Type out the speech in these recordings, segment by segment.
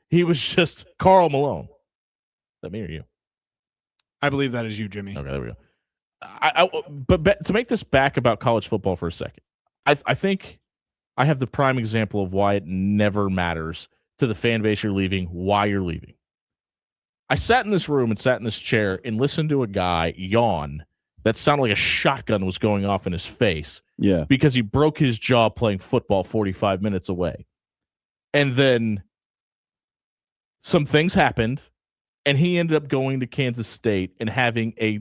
he was just Karl Malone. Is that me or you? I believe that is you, Jimmy. Okay, there we go. But to make this back about college football for a second, I think I have the prime example of why it never matters to the fan base you're leaving, why you're leaving. I sat in this room and sat in this chair and listened to a guy yawn that sounded like a shotgun was going off in his face. Yeah. Because he broke his jaw playing football 45 minutes away. And then some things happened, and he ended up going to Kansas State and having a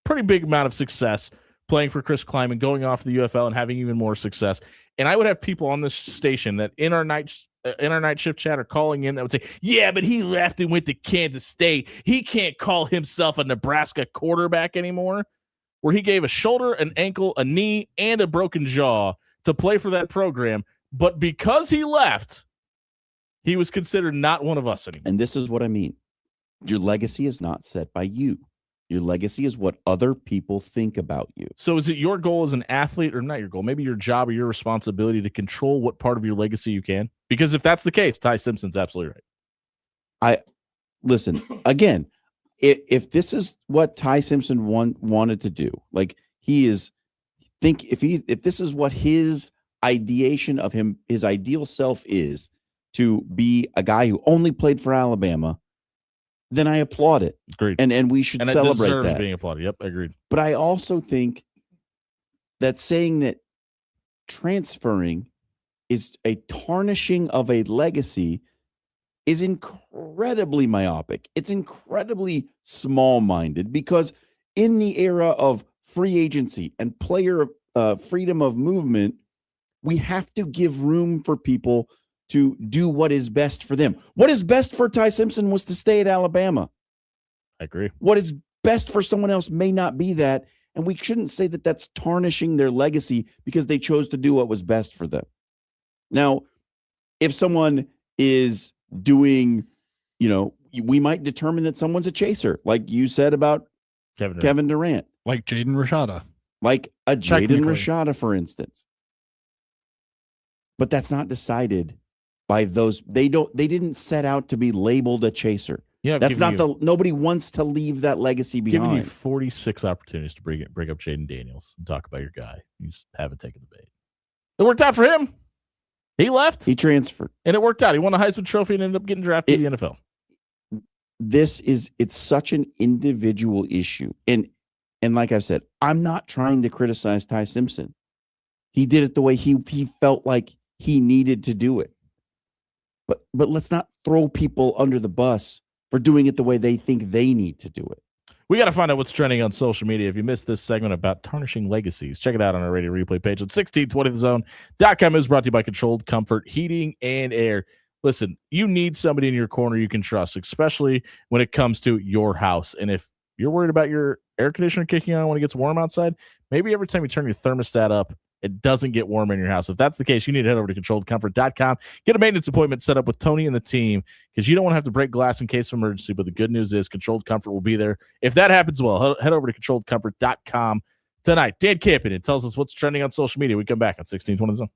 pretty big amount of success playing for Chris Kleiman, going off to the UFL and having even more success. And I would have people on this station that in our night shift chat are calling in that would say, yeah, but he left and went to Kansas State. He can't call himself a Nebraska quarterback anymore, where he gave a shoulder, an ankle, a knee, and a broken jaw to play for that program. But because he left, he was considered not one of us anymore. And this is what I mean. Your legacy is not set by you. Your legacy is what other people think about you. So is it your goal as an athlete, or not your goal, maybe your job or your responsibility to control what part of your legacy you can? Because if that's the case, Ty Simpson's absolutely right. Listen, again, if this is what Ty Simpson wanted to do, like if this is what his ideation of him, his ideal self is, to be a guy who only played for Alabama, then I applaud it. Agreed. And we should celebrate it deserves that. being applauded. Yep, agreed. But I also think that saying that transferring is a tarnishing of a legacy is incredibly myopic. It's incredibly small-minded, because in the era of free agency and player freedom of movement, we have to give room for people to do what is best for them. What is best for Ty Simpson was to stay at Alabama. I agree. What is best for someone else may not be that, and we shouldn't say that that's tarnishing their legacy because they chose to do what was best for them. Now, if someone is doing, we might determine that someone's a chaser, like you said about Kevin Durant. Like Jaden Rashada. Like a Jaden Rashada, for instance. But that's not decided by those. They didn't set out to be labeled a chaser. Yeah, that's not nobody wants to leave that legacy behind. Giving you 46 opportunities to bring up Jaden Daniels and talk about your guy. You just haven't taken the bait. It worked out for him. He left. He transferred. And it worked out. He won the Heisman Trophy and ended up getting drafted to the NFL. It's such an individual issue. And like I said, I'm not trying to criticize Ty Simpson. He did it the way he felt like he needed to do it. But let's not throw people under the bus for doing it the way they think they need to do it. We got to find out what's trending on social media. If you missed this segment about tarnishing legacies, check it out on our radio replay page at 1620thezone.com. Is brought to you by Controlled Comfort Heating and Air. Listen, you need somebody in your corner you can trust, especially when it comes to your house. And if you're worried about your air conditioner kicking on when it gets warm outside, maybe every time you turn your thermostat up, it doesn't get warm in your house. If that's the case, you need to head over to controlledcomfort.com. Get a maintenance appointment set up with Tony and the team, because you don't want to have to break glass in case of emergency. But the good news is Controlled Comfort will be there if that happens. Well, head over to controlledcomfort.com tonight. Dan Campion tells us what's trending on social media. We come back on 1620 Zone.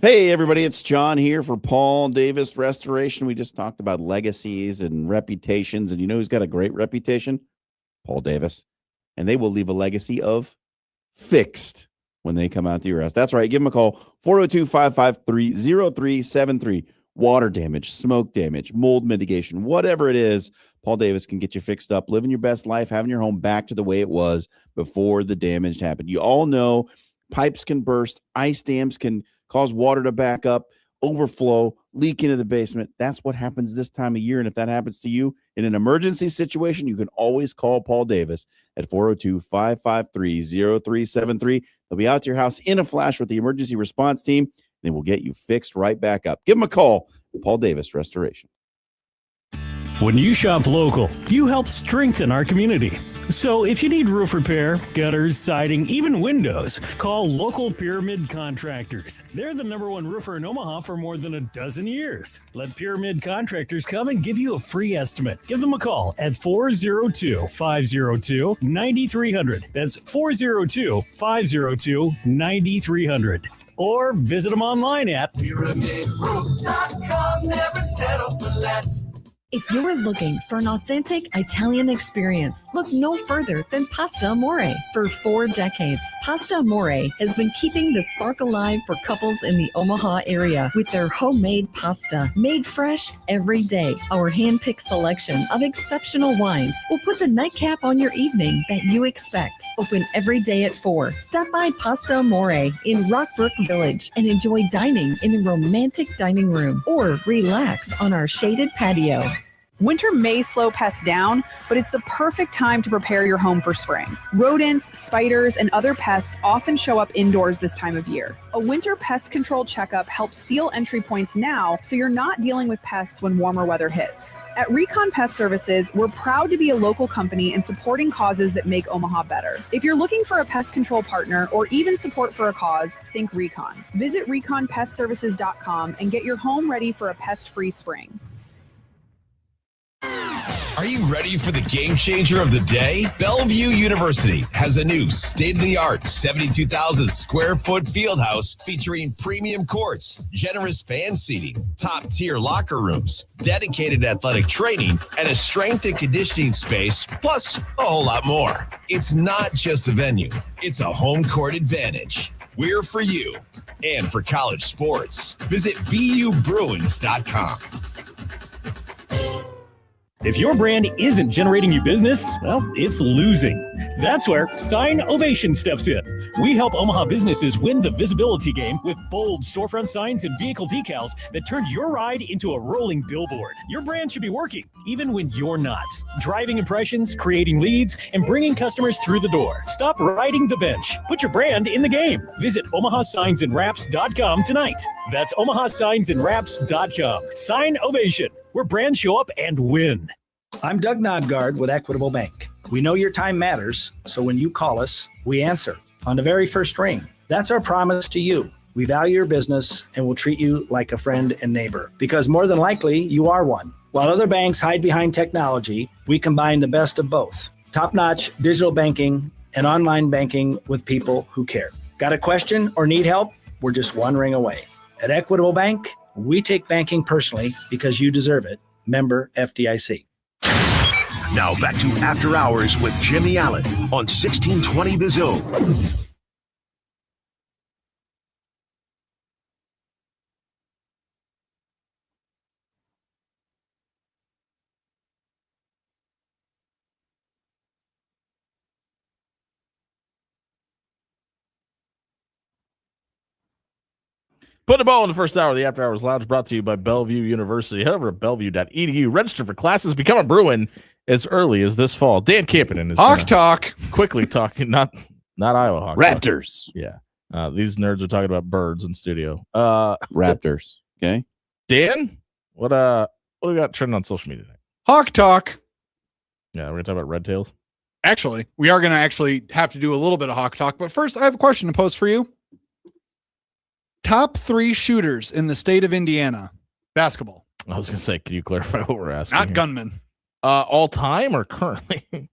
Hey, everybody, it's John here for Paul Davis Restoration. We just talked about legacies and reputations, and you know who's got a great reputation? Paul Davis. And they will leave a legacy of fixed when they come out to your house. That's right. Give them a call, 402-553-0373. Water damage, smoke damage, mold mitigation, whatever it is, Paul Davis can get you fixed up, living your best life, having your home back to the way it was before the damage happened. You all know pipes can burst, ice dams can cause water to back up, overflow, leak into the basement. That's what happens this time of year. And if that happens to you in an emergency situation, you can always call Paul Davis at 402-553-0373. They'll be out to your house in a flash with the emergency response team, and they will get you fixed right back up. Give them a call, Paul Davis Restoration. When you shop local, you help strengthen our community. So if you need roof repair, gutters, siding, even windows, call local Pyramid Contractors. They're the #1 roofer in Omaha for more than a dozen years. Let Pyramid Contractors come and give you a free estimate. Give them a call at 402-502-9300. That's 402-502-9300. Or visit them online at PyramidRoof.com. Never settle for less. If you're looking for an authentic Italian experience, look no further than Pasta Amore. For 4 decades, Pasta Amore has been keeping the spark alive for couples in the Omaha area with their homemade pasta, made fresh every day. Our hand-picked selection of exceptional wines will put the nightcap on your evening that you expect. Open every day at 4. Stop by Pasta Amore in Rockbrook Village and enjoy dining in the romantic dining room or relax on our shaded patio. Winter may slow pests down, but it's the perfect time to prepare your home for spring. Rodents, spiders, and other pests often show up indoors this time of year. A winter pest control checkup helps seal entry points now so you're not dealing with pests when warmer weather hits. At Recon Pest Services, we're proud to be a local company and supporting causes that make Omaha better. If you're looking for a pest control partner or even support for a cause, think Recon. Visit reconpestservices.com and get your home ready for a pest-free spring. Are you ready for the game changer of the day? Bellevue University has a new state-of-the-art 72,000 square foot field house featuring premium courts, generous fan seating, top-tier locker rooms, dedicated athletic training, and a strength and conditioning space, plus a whole lot more. It's not just a venue, it's a home court advantage. We're for you and for college sports. Visit BUBruins.com. If your brand isn't generating you business, well, it's losing. That's where Sign Ovation steps in. We help Omaha businesses win the visibility game with bold storefront signs and vehicle decals that turn your ride into a rolling billboard. Your brand should be working, even when you're not. Driving impressions, creating leads, and bringing customers through the door. Stop riding the bench. Put your brand in the game. Visit OmahaSignsAndWraps.com tonight. That's OmahaSignsAndWraps.com. Sign Ovation, where brands show up and win. I'm Doug Nodgard with Equitable Bank. We know your time matters, so when you call us, we answer on the very first ring. That's our promise to you. We value your business and will treat you like a friend and neighbor, because more than likely, you are one. While other banks hide behind technology, we combine the best of both. Top-notch digital banking and online banking with people who care. Got a question or need help? We're just one ring away. At Equitable Bank, we take banking personally because you deserve it. Member FDIC. Now back to After Hours with Jimmy Allen on 1620 The Zone. Put the ball in the first hour of the After Hours Lounge, brought to you by Bellevue University. Head over to bellevue.edu. Register for classes. Become a Bruin as early as this fall. Dan Campinen is Hawk Talk. quickly talking, not Iowa Hawk Raptors. Talk. Yeah. These nerds are talking about birds in studio. Raptors. Okay. Dan, what do we got trending on social media today? Hawk Talk. Yeah, we're gonna talk about red tails. Actually, we are going to actually have to do a little bit of Hawk Talk, but first I have a question to pose for you. Top 3 shooters in the state of Indiana. Basketball. I was gonna say, can you clarify what we're asking? Not here? gunmen. All time or currently?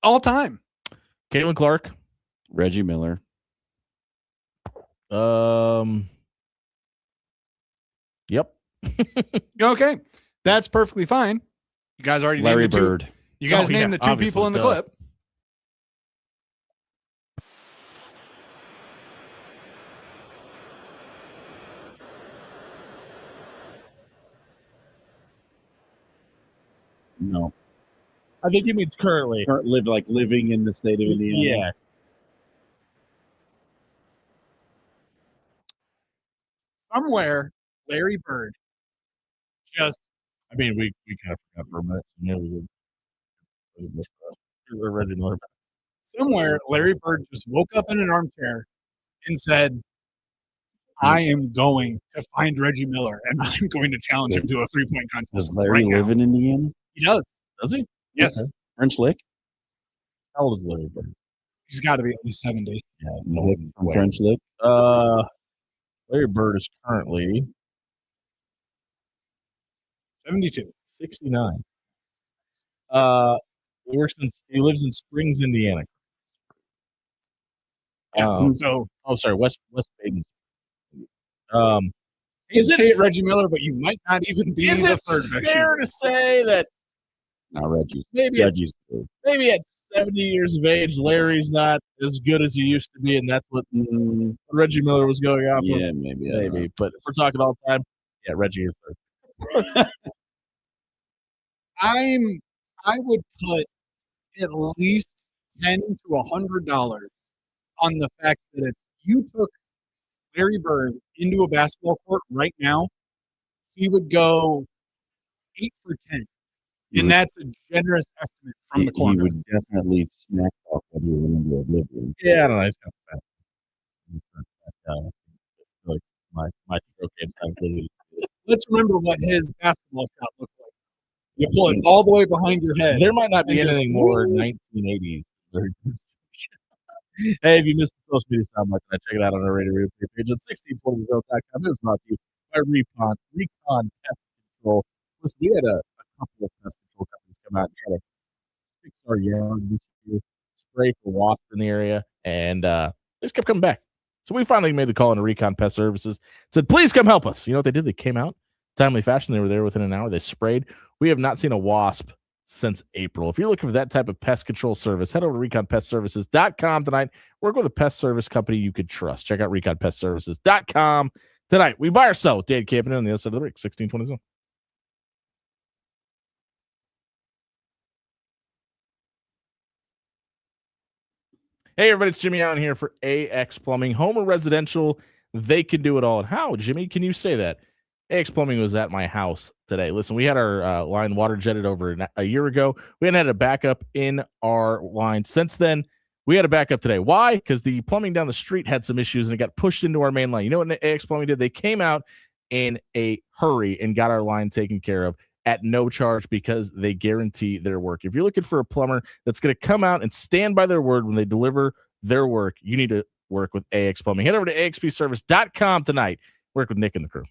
All time. Caitlin Clark. Reggie Miller. Yep. Okay. That's perfectly fine. You guys already Larry named the two. Bird. You guys Oh, yeah, named the two obviously, people in the duh. clip. No. I think he means currently. Living in the state of Indiana. Yeah. Somewhere, Larry Bird just I mean, we kind of forgot for a minute. Yeah, we did. Reggie Miller. somewhere Larry Bird just woke up in an armchair and said, I am going to find Reggie Miller and I'm going to challenge him to a 3-point contest. Does Larry right live now. in Indiana? He does. Does he? Yes. Okay. French Lick? How old is Larry Bird? He's got to be at least 70. Yeah, Lick from French Lick. Larry Bird is currently 72. 69. He lives in Springs, Indiana. West Baden. You say it, Reggie Miller, but you might not even be Is the it third fair to say that No, Reggie's Reggie's good. maybe at 70 years of age, Larry's not as good as he used to be, and that's what Reggie Miller was going off of? Yeah, maybe. Maybe. But if we're talking all the time, yeah, Reggie is third. I would put at least $10 to $100 on the fact that if you took Larry Bird into a basketball court right now, he would go 8 for 10. And that's a generous estimate from the corner. He would definitely smack off everyone into oblivion. Yeah, I don't know. He's kind of fat. Like my stroke game times literally. Let's remember what his basketball shot looked like. You pull it all the way behind your head. There might not be and anything just more 1980s. Hey, if you missed the social media soundbite, check it out on our radio replay page at 1620.com. It was brought to you by Recon Pest Control. Listen, we had a couple of pest control companies come out and try to fix our yard, spray for wasps in the area, and they just kept coming back. So we finally made the call into Recon Pest Services. Said, please come help us. You know what they did? They came out, timely fashion. They were there within an hour. They sprayed. We have not seen a wasp since April. If you're looking for that type of pest control service, head over to ReconPestServices.com tonight. Work with a pest service company you could trust. Check out ReconPestServices.com tonight. We buy or sell with Dave Camping on the other side of the break, 1620. Hey, everybody, it's Jimmy Allen here for AX Plumbing. Home or residential, they can do it all. And how, Jimmy, can you say that? AX Plumbing was at my house today. Listen, we had our line water jetted over a year ago. We hadn't had a backup in our line since then. We had a backup today. Why? Because the plumbing down the street had some issues and it got pushed into our main line. You know what AX Plumbing did? They came out in a hurry and got our line taken care of at no charge because they guarantee their work. If you're looking for a plumber that's going to come out and stand by their word when they deliver their work, you need to work with AX Plumbing. Head over to AXPService.com tonight. Work with Nick and the crew.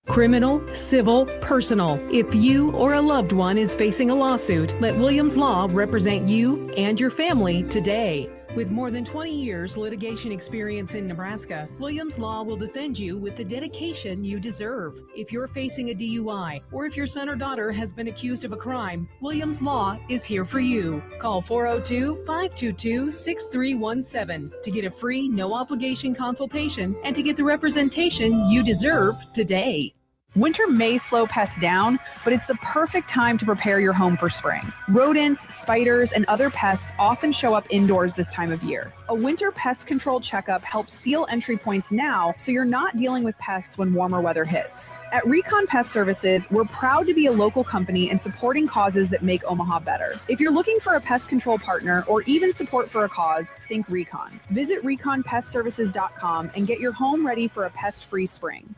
Criminal, civil, personal. If you or a loved one is facing a lawsuit, let Williams Law represent you and your family today. With more than 20 years litigation experience in Nebraska, Williams Law will defend you with the dedication you deserve. If you're facing a DUI or if your son or daughter has been accused of a crime, Williams Law is here for you. Call 402-522-6317 to get a free, no-obligation consultation and to get the representation you deserve today. Winter may slow pests down, but it's the perfect time to prepare your home for spring. Rodents, spiders, and other pests often show up indoors this time of year. A winter pest control checkup helps seal entry points now so you're not dealing with pests when warmer weather hits. At Recon Pest Services, we're proud to be a local company and supporting causes that make Omaha better. If you're looking for a pest control partner or even support for a cause, think Recon. Visit ReconPestServices.com and get your home ready for a pest-free spring.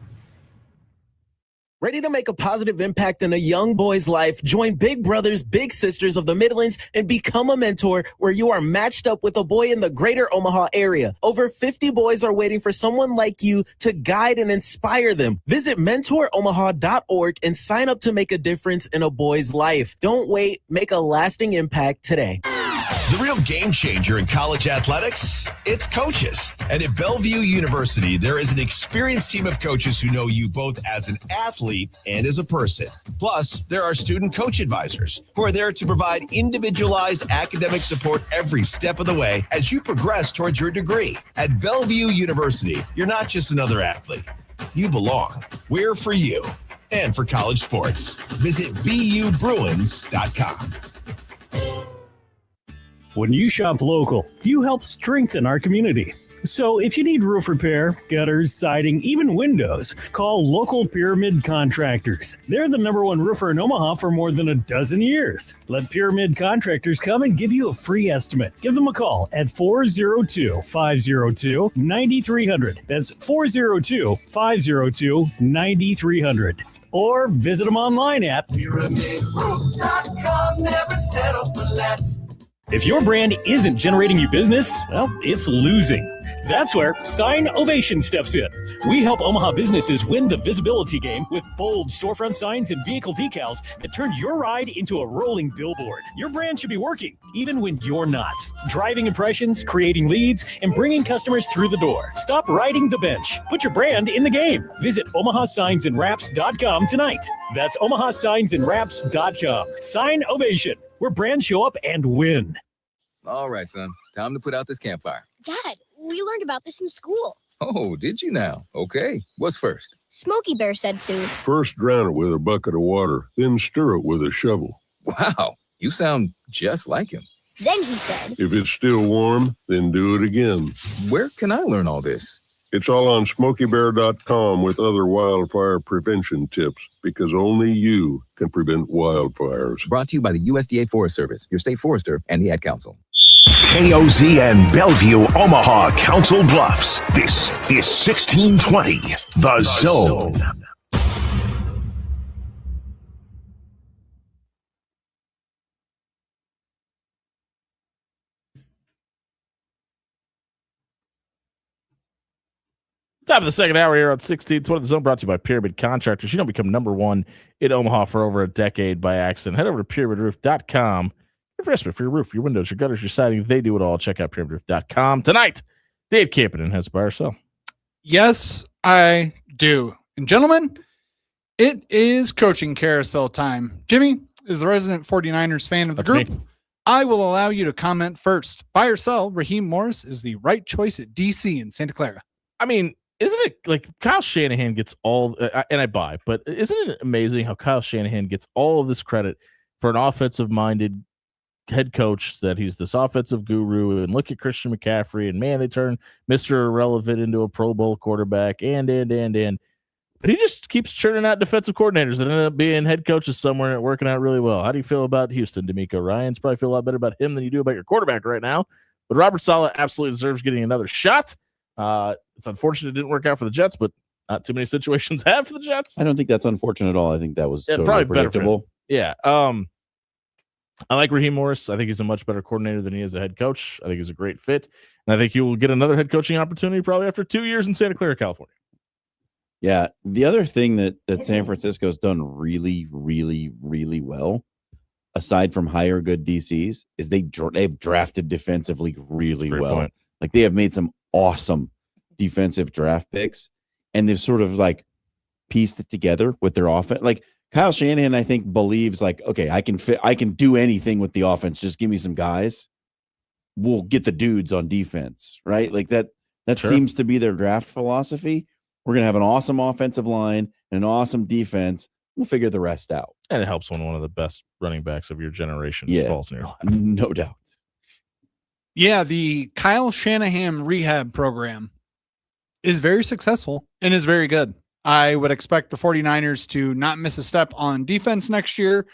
Ready to make a positive impact in a young boy's life? Join Big Brothers Big Sisters of the Midlands and become a mentor where you are matched up with a boy in the greater Omaha area. Over 50 boys are waiting for someone like you to guide and inspire them. Visit mentoromaha.org and sign up to make a difference in a boy's life. Don't wait. Make a lasting impact today. The real game changer in college athletics, it's coaches. And at Bellevue University, there is an experienced team of coaches who know you both as an athlete and as a person. Plus, there are student coach advisors who are there to provide individualized academic support every step of the way as you progress towards your degree. At Bellevue University, you're not just another athlete. You belong. We're for you and for college sports. Visit BUBruins.com. When you shop local, you help strengthen our community. So if you need roof repair, gutters, siding, even windows, call local Pyramid Contractors. They're the #1 roofer in Omaha for more than a dozen years. Let Pyramid Contractors come and give you a free estimate. Give them a call at 402-502-9300. That's 402-502-9300. Or visit them online at PyramidRoof.com. Never settle for less. If your brand isn't generating you business, well, it's losing. That's where Sign Ovation steps in. We help Omaha businesses win the visibility game with bold storefront signs and vehicle decals that turn your ride into a rolling billboard. Your brand should be working, even when you're not. Driving impressions, creating leads, and bringing customers through the door. Stop riding the bench. Put your brand in the game. Visit OmahaSignsAndWraps.com tonight. That's OmahaSignsAndWraps.com. Sign Ovation, where brands show up and win. All right, son. Time to put out this campfire. Dad, we learned about this in school. Oh, did you now? Okay. What's first? Smokey Bear said to. First drown it with a bucket of water, then stir it with a shovel. Wow, you sound just like him. Then he said. If it's still warm, then do it again. Where can I learn all this? It's all on SmokeyBear.com with other wildfire prevention tips, because only you can prevent wildfires. Brought to you by the USDA Forest Service, your state forester, and the Ad Council. KOZ and Bellevue, Omaha, Council Bluffs. This is 1620, The Zone. Top of the second hour here on 1620 The Zone, brought to you by Pyramid Contractors. You don't become number one in Omaha for over a decade by accident. Head over to pyramidroof.com. For your roof, your windows, your gutters, your siding, they do it all. Check out pyramidroof.com. Tonight, Dave Campion has buy or sell. Yes, I do. And gentlemen, it is coaching carousel time. Jimmy is the resident 49ers fan of the group. Me. I will allow you to comment first. Buy or sell, Raheem Morris is the right choice at DC in Santa Clara. I mean, isn't it like Kyle Shanahan gets all, and I buy, but isn't it amazing how Kyle Shanahan gets all of this credit for an offensive-minded head coach, that he's this offensive guru, and look at Christian McCaffrey, and man, they turn Mr. Irrelevant into a Pro Bowl quarterback, and but he just keeps churning out defensive coordinators that end up being head coaches somewhere and working out really well. How do you feel about Houston, D'Amico Ryans? Probably feel a lot better about him than you do about your quarterback right now, but Robert Saleh absolutely deserves getting another shot. It's unfortunate it didn't work out for the Jets, but not too many situations have for the Jets. I don't think that's unfortunate at all. I think that was totally probably better for him. predictable. Yeah. I like Raheem Morris. I think he's a much better coordinator than he is a head coach. I think he's a great fit. And I think he will get another head coaching opportunity probably after 2 years in Santa Clara, California. Yeah. The other thing that San Francisco's done really, really, really well, aside from hire good DCs, is they've drafted defensively really well. Point. Like they have made some awesome defensive draft picks, and they've sort of like pieced it together with their offense. Like Kyle Shanahan, I think, believes like, okay, I can do anything with the offense. Just give me some guys. We'll get the dudes on defense, right? Like that Sure. seems to be their draft philosophy. We're going to have an awesome offensive line and an awesome defense. We'll figure the rest out. And it helps when one of the best running backs of your generation Yeah. falls in your lap. No doubt. Yeah, the Kyle Shanahan rehab program is very successful and is very good. I would expect the 49ers to not miss a step on defense next year.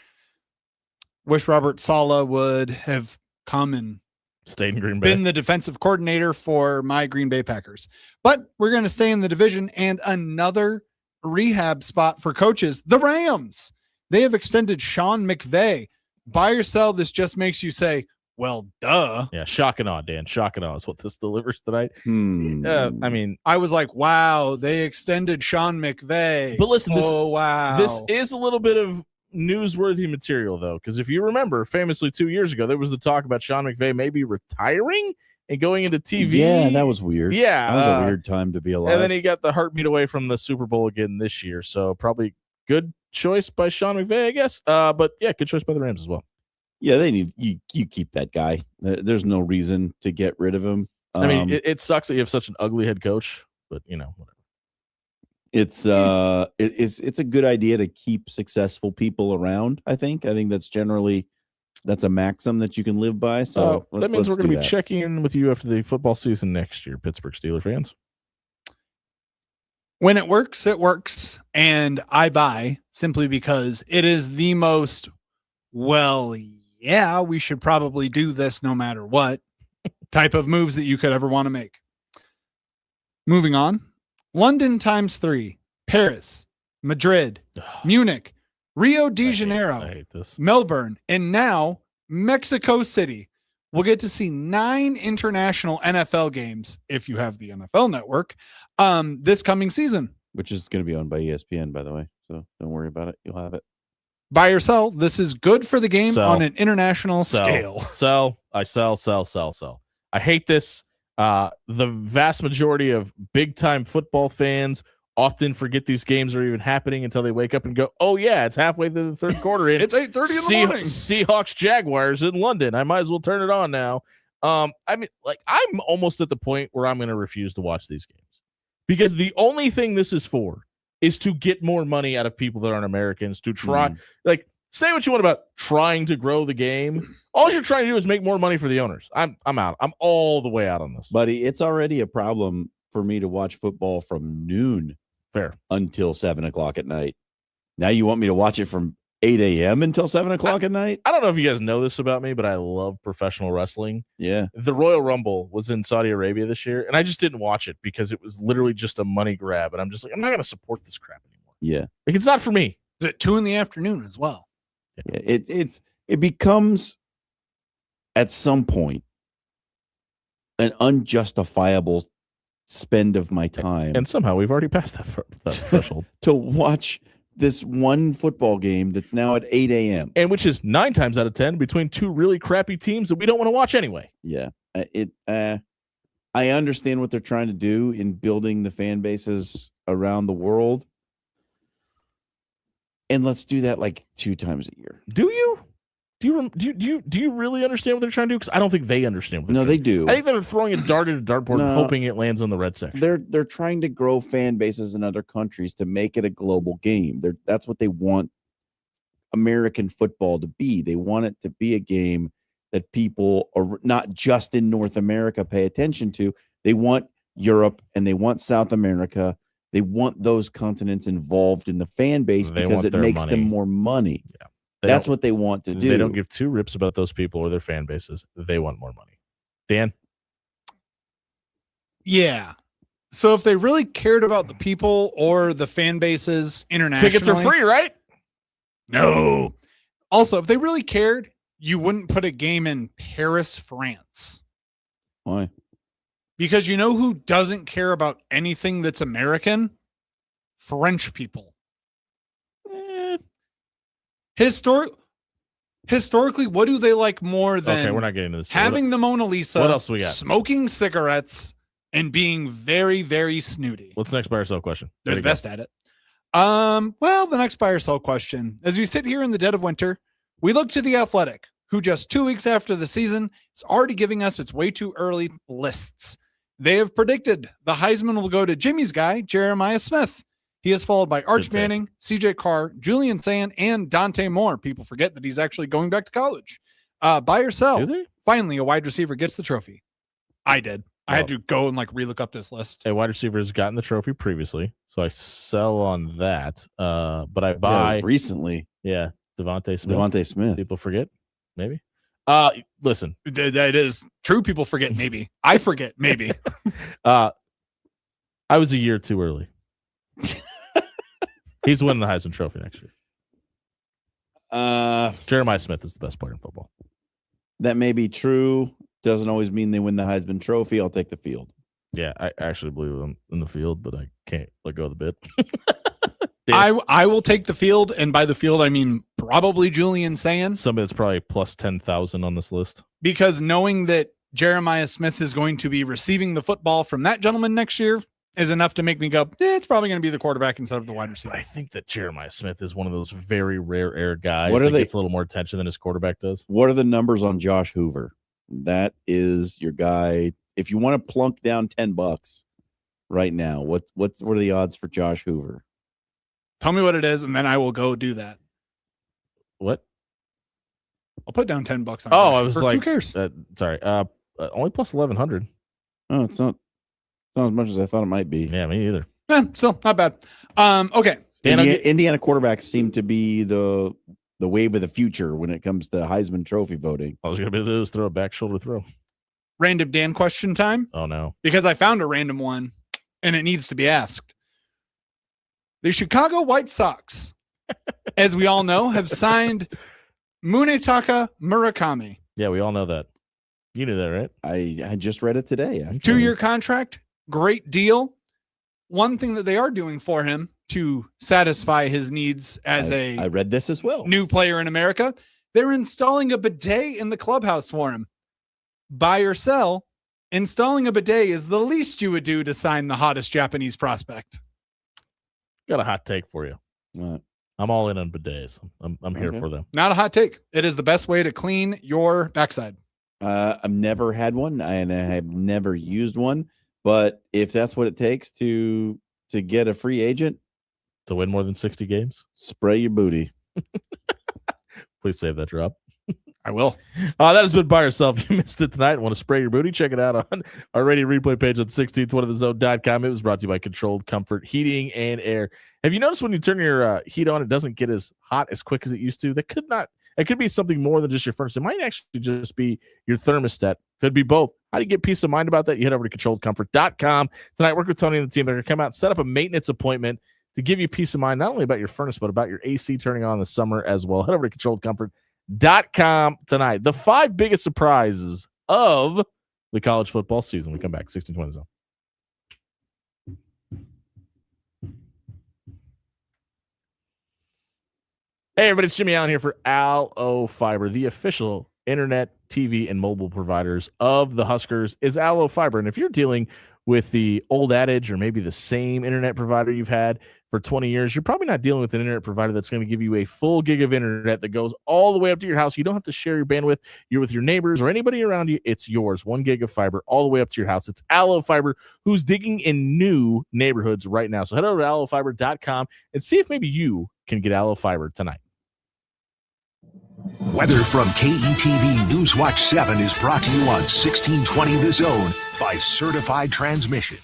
Wish Robert Saleh would have come and Stayed in Green Bay. been the defensive coordinator for my Green Bay Packers. But we're going to stay in the division, and another rehab spot for coaches, the Rams. They have extended Sean McVay. Buy or sell, this just makes you say, well, duh. Yeah, shock and awe, Dan. Shock and awe is what this delivers tonight. I mean, I was like, wow, they extended Sean McVay. but listen, this wow. this is a little bit of newsworthy material, though, because if you remember, famously 2 years ago, there was the talk about Sean McVay maybe retiring and going into TV. Yeah, that was weird. Yeah, That was a weird time to be alive. And then he got the heartbeat away from the Super Bowl again this year. So probably good choice by Sean McVay, I guess. But yeah, good choice by the Rams as well. Yeah, they need you keep that guy. There's no reason to get rid of him. I mean, it sucks that you have such an ugly head coach, but you know, whatever. It's a good idea to keep successful people around. I think that's a maxim that you can live by. So that means we're going to be that. checking in with you after the football season next year, Pittsburgh Steelers fans. When it works, and I buy simply because it is the most, well, yeah, we should probably do this no matter what type of moves that you could ever want to make. Moving on. London times 3, Paris, Madrid, Munich, Rio de Janeiro, I hate this. Melbourne, and now Mexico City. we'll get to see 9 international NFL games if you have the NFL network this coming season. Which is going to be owned by ESPN, by the way. So don't worry about it. You'll have it. Buy or sell. This is good for the game Sell. on an international Sell. scale. Sell. I sell. I hate this. The vast majority of big time football fans often forget these games are even happening until they wake up and go, "Oh yeah, it's halfway through the third quarter." And It's 8:30 in the morning. Seahawks Jaguars in London. I might as well turn it on now. I mean, like, I'm almost at the point where I'm going to refuse to watch these games because the only thing this is for is to get more money out of people that aren't Americans, to try, like, say what you want about trying to grow the game. All you're trying to do is make more money for the owners. I'm out. I'm all the way out on this. Buddy, it's already a problem for me to watch football from noon until 7 o'clock at night. Now you want me to watch it from 8 a.m. until 7 o'clock at night? I don't know if you guys know this about me, but I love professional wrestling. Yeah. The Royal Rumble was in Saudi Arabia this year, and I just didn't watch it because it was literally just a money grab. And I'm just like, I'm not going to support this crap anymore. Yeah. Like, it's not for me. It's at 2 p.m. as well. Yeah. It becomes at some point an unjustifiable spend of my time. And somehow we've already passed that threshold. To watch this one football game that's now at 8 a.m. And which is 9 times out of 10 between 2 really crappy teams that we don't want to watch anyway. Yeah. I understand what they're trying to do in building the fan bases around the world. And let's do that like 2 times a year. Do you? Do you really understand what they're trying to do? Because I don't think they understand what they're trying they do. I think they're throwing a dart at a dartboard and hoping it lands on the red section. They're trying to grow fan bases in other countries to make it a global game. That's what they want American football to be. They want it to be a game that people are not just in North America pay attention to. They want Europe and they want South America. They want those continents involved in the fan base because it makes them more money. Yeah. That's what they want to do. They don't give 2 rips about those people or their fan bases. They want more money. Dan? Yeah. So if they really cared about the people or the fan bases internationally. Tickets are free, right? No. Also, if they really cared, you wouldn't put a game in Paris, France. Why? Because you know who doesn't care about anything that's American? French people. Historically, what do they like more than Okay, we're not getting into this. having the Mona Lisa, what else we got? smoking cigarettes, and being very, very snooty? What's the next buy or sell question? They're the best at it. Well, the next buy or sell question. As we sit here in the dead of winter, we look to The Athletic, who just 2 weeks after the season is already giving us its way too early lists. They have predicted the Heisman will go to Jimmy's guy, Jeremiah Smith. He is followed by Arch Manning, CJ Carr, Julian Sand, and Dante Moore. People forget that he's actually going back to college. Buy or sell. Do they? Finally, a wide receiver gets the trophy. I did. I had to go and relook up this list. A wide receiver has gotten the trophy previously, so I sell on that. But I buy recently. Yeah, Devontae Smith. People forget, maybe. Listen, that is true. People forget, maybe. I forget, maybe. I was a year too early. He's winning the Heisman Trophy next year. Jeremiah Smith is the best player in football. That may be true. Doesn't always mean they win the Heisman Trophy. I'll take the field. Yeah, I actually believe him in the field, but I can't let go of the bit. I will take the field, and by the field I mean probably Julian Sand. Somebody that's probably plus 10,000 on this list. Because knowing that Jeremiah Smith is going to be receiving the football from that gentleman next year is enough to make me go, it's probably going to be the quarterback instead of the wide receiver. But I think that Jeremiah Smith is one of those very rare air guys What are that they- gets a little more attention than his quarterback does. What are the numbers on Josh Hoover? That is your guy. If you want to plunk down $10 right now, what are the odds for Josh Hoover? Tell me what it is, and then I will go do that. What? I'll put down $10 on Josh I was Hoover. like, who cares? Sorry. Only plus 1,100. Oh, it's not as much as I thought it might be. Yeah, me either. Still not bad. Okay. Indiana quarterbacks seem to be the wave of the future when it comes to Heisman Trophy voting. All I was going to be able to do is throw a back shoulder throw. Random Dan question time. Oh, no. Because I found a random one, and it needs to be asked. The Chicago White Sox, as we all know, have signed Munetaka Murakami. Yeah, we all know that. You knew that, right? I just read it today. Actually. 2-year contract, great deal. One thing that they are doing for him to satisfy his needs as I read this as well. New player in America, they're installing a bidet in the clubhouse for him. Buy or sell, installing a bidet is the least you would do to sign the hottest Japanese prospect. Got a hot take for you. What? I'm all in on bidets. I'm here for them. Not a hot take. It is the best way to clean your backside. I've never had one, and I have never used one. But if that's what it takes to get a free agent, to win more than 60 games, spray your booty. Please save that drop. I will. That has been Buy or Sell. If you missed it tonight and want to spray your booty, check it out on our radio replay page on 1620thezone.com. It was brought to you by Controlled Comfort Heating and Air. Have you noticed when you turn your heat on, it doesn't get as hot as quick as it used to? It could be something more than just your furnace. It might actually just be your thermostat. Could be both. How do you get peace of mind about that? You head over to controlledcomfort.com. Tonight, work with Tony and the team. They're going to come out and set up a maintenance appointment to give you peace of mind, not only about your furnace, but about your AC turning on in the summer as well. Head over to controlledcomfort.com tonight. The 5 biggest surprises of the college football season. We come back, 1620 Zone. Hey, everybody, it's Jimmy Allen here for Allo Fiber, the official internet, TV, and mobile providers of the Huskers is Allo Fiber. And if you're dealing with the old adage or maybe the same internet provider you've had for 20 years, you're probably not dealing with an internet provider that's going to give you a full gig of internet that goes all the way up to your house. You don't have to share your bandwidth. You're with your neighbors or anybody around you. It's yours. 1 gig of fiber all the way up to your house. It's Allo Fiber, who's digging in new neighborhoods right now. So head over to allofiber.com and see if maybe you can get Allo Fiber tonight. Weather from KETV Newswatch 7 is brought to you on 1620 The Zone by Certified Transmission.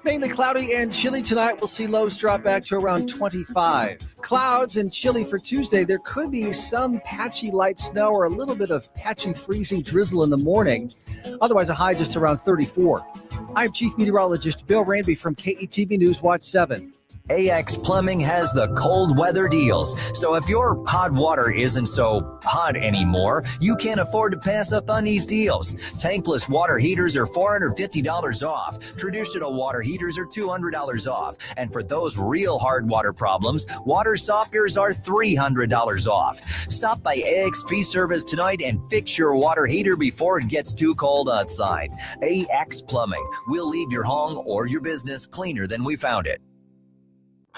Mainly cloudy and chilly tonight. We'll see lows drop back to around 25. Clouds and chilly for Tuesday. There could be some patchy light snow or a little bit of patchy freezing drizzle in the morning. Otherwise, a high just around 34. I'm Chief Meteorologist Bill Ranby from KETV Newswatch 7. AX Plumbing has the cold weather deals. So if your hot water isn't so hot anymore, you can't afford to pass up on these deals. Tankless water heaters are $450 off. Traditional water heaters are $200 off. And for those real hard water problems, water softeners are $300 off. Stop by AXP Service tonight and fix your water heater before it gets too cold outside. AX Plumbing. We'll leave your home or your business cleaner than we found it.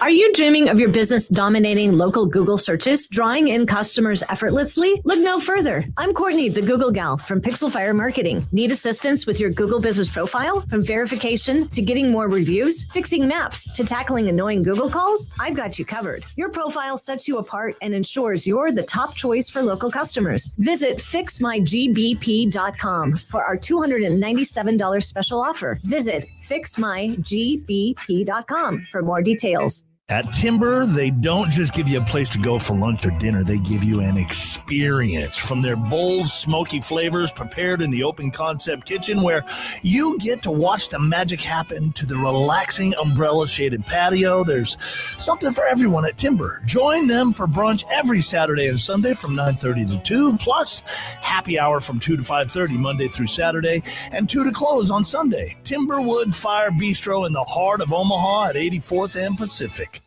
Are you dreaming of your business dominating local Google searches, drawing in customers effortlessly? Look no further. I'm Courtney, the Google gal from Pixel Fire Marketing. Need assistance with your Google business profile? From verification to getting more reviews, fixing maps to tackling annoying Google calls? I've got you covered. Your profile sets you apart and ensures you're the top choice for local customers. Visit fixmygbp.com for our $297 special offer. Visit fixmygbp.com for more details. At Timber, they don't just give you a place to go for lunch or dinner. They give you an experience from their bold, smoky flavors prepared in the open concept kitchen where you get to watch the magic happen to the relaxing umbrella-shaded patio. There's something for everyone at Timber. Join them for brunch every Saturday and Sunday from 9:30 to 2, plus happy hour from 2 to 5:30 Monday through Saturday and 2 to close on Sunday. Timberwood Fire Bistro in the heart of Omaha at 84th and Pacific.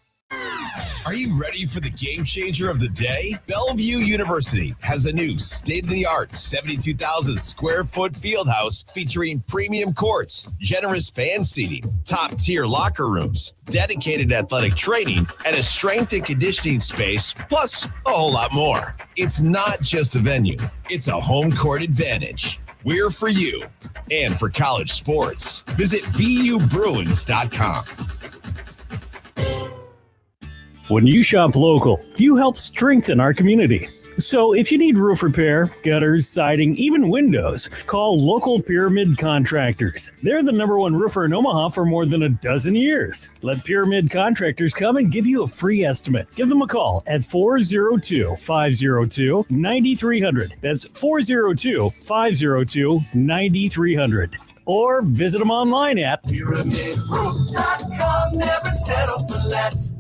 Are you ready for the game changer of the day? Bellevue University has a new state-of-the-art 72,000 square foot field house featuring premium courts, generous fan seating, top-tier locker rooms, dedicated athletic training, and a strength and conditioning space, plus a whole lot more. It's not just a venue, it's a home court advantage. We're for you and for college sports. Visit BUBruins.com. When you shop local, you help strengthen our community. So if you need roof repair, gutters, siding, even windows, call local Pyramid Contractors. They're the #1 roofer in Omaha for more than a dozen years. Let Pyramid Contractors come and give you a free estimate. Give them a call at 402-502-9300. That's 402-502-9300. Or visit them online at PyramidRoof.com. Never settle for less.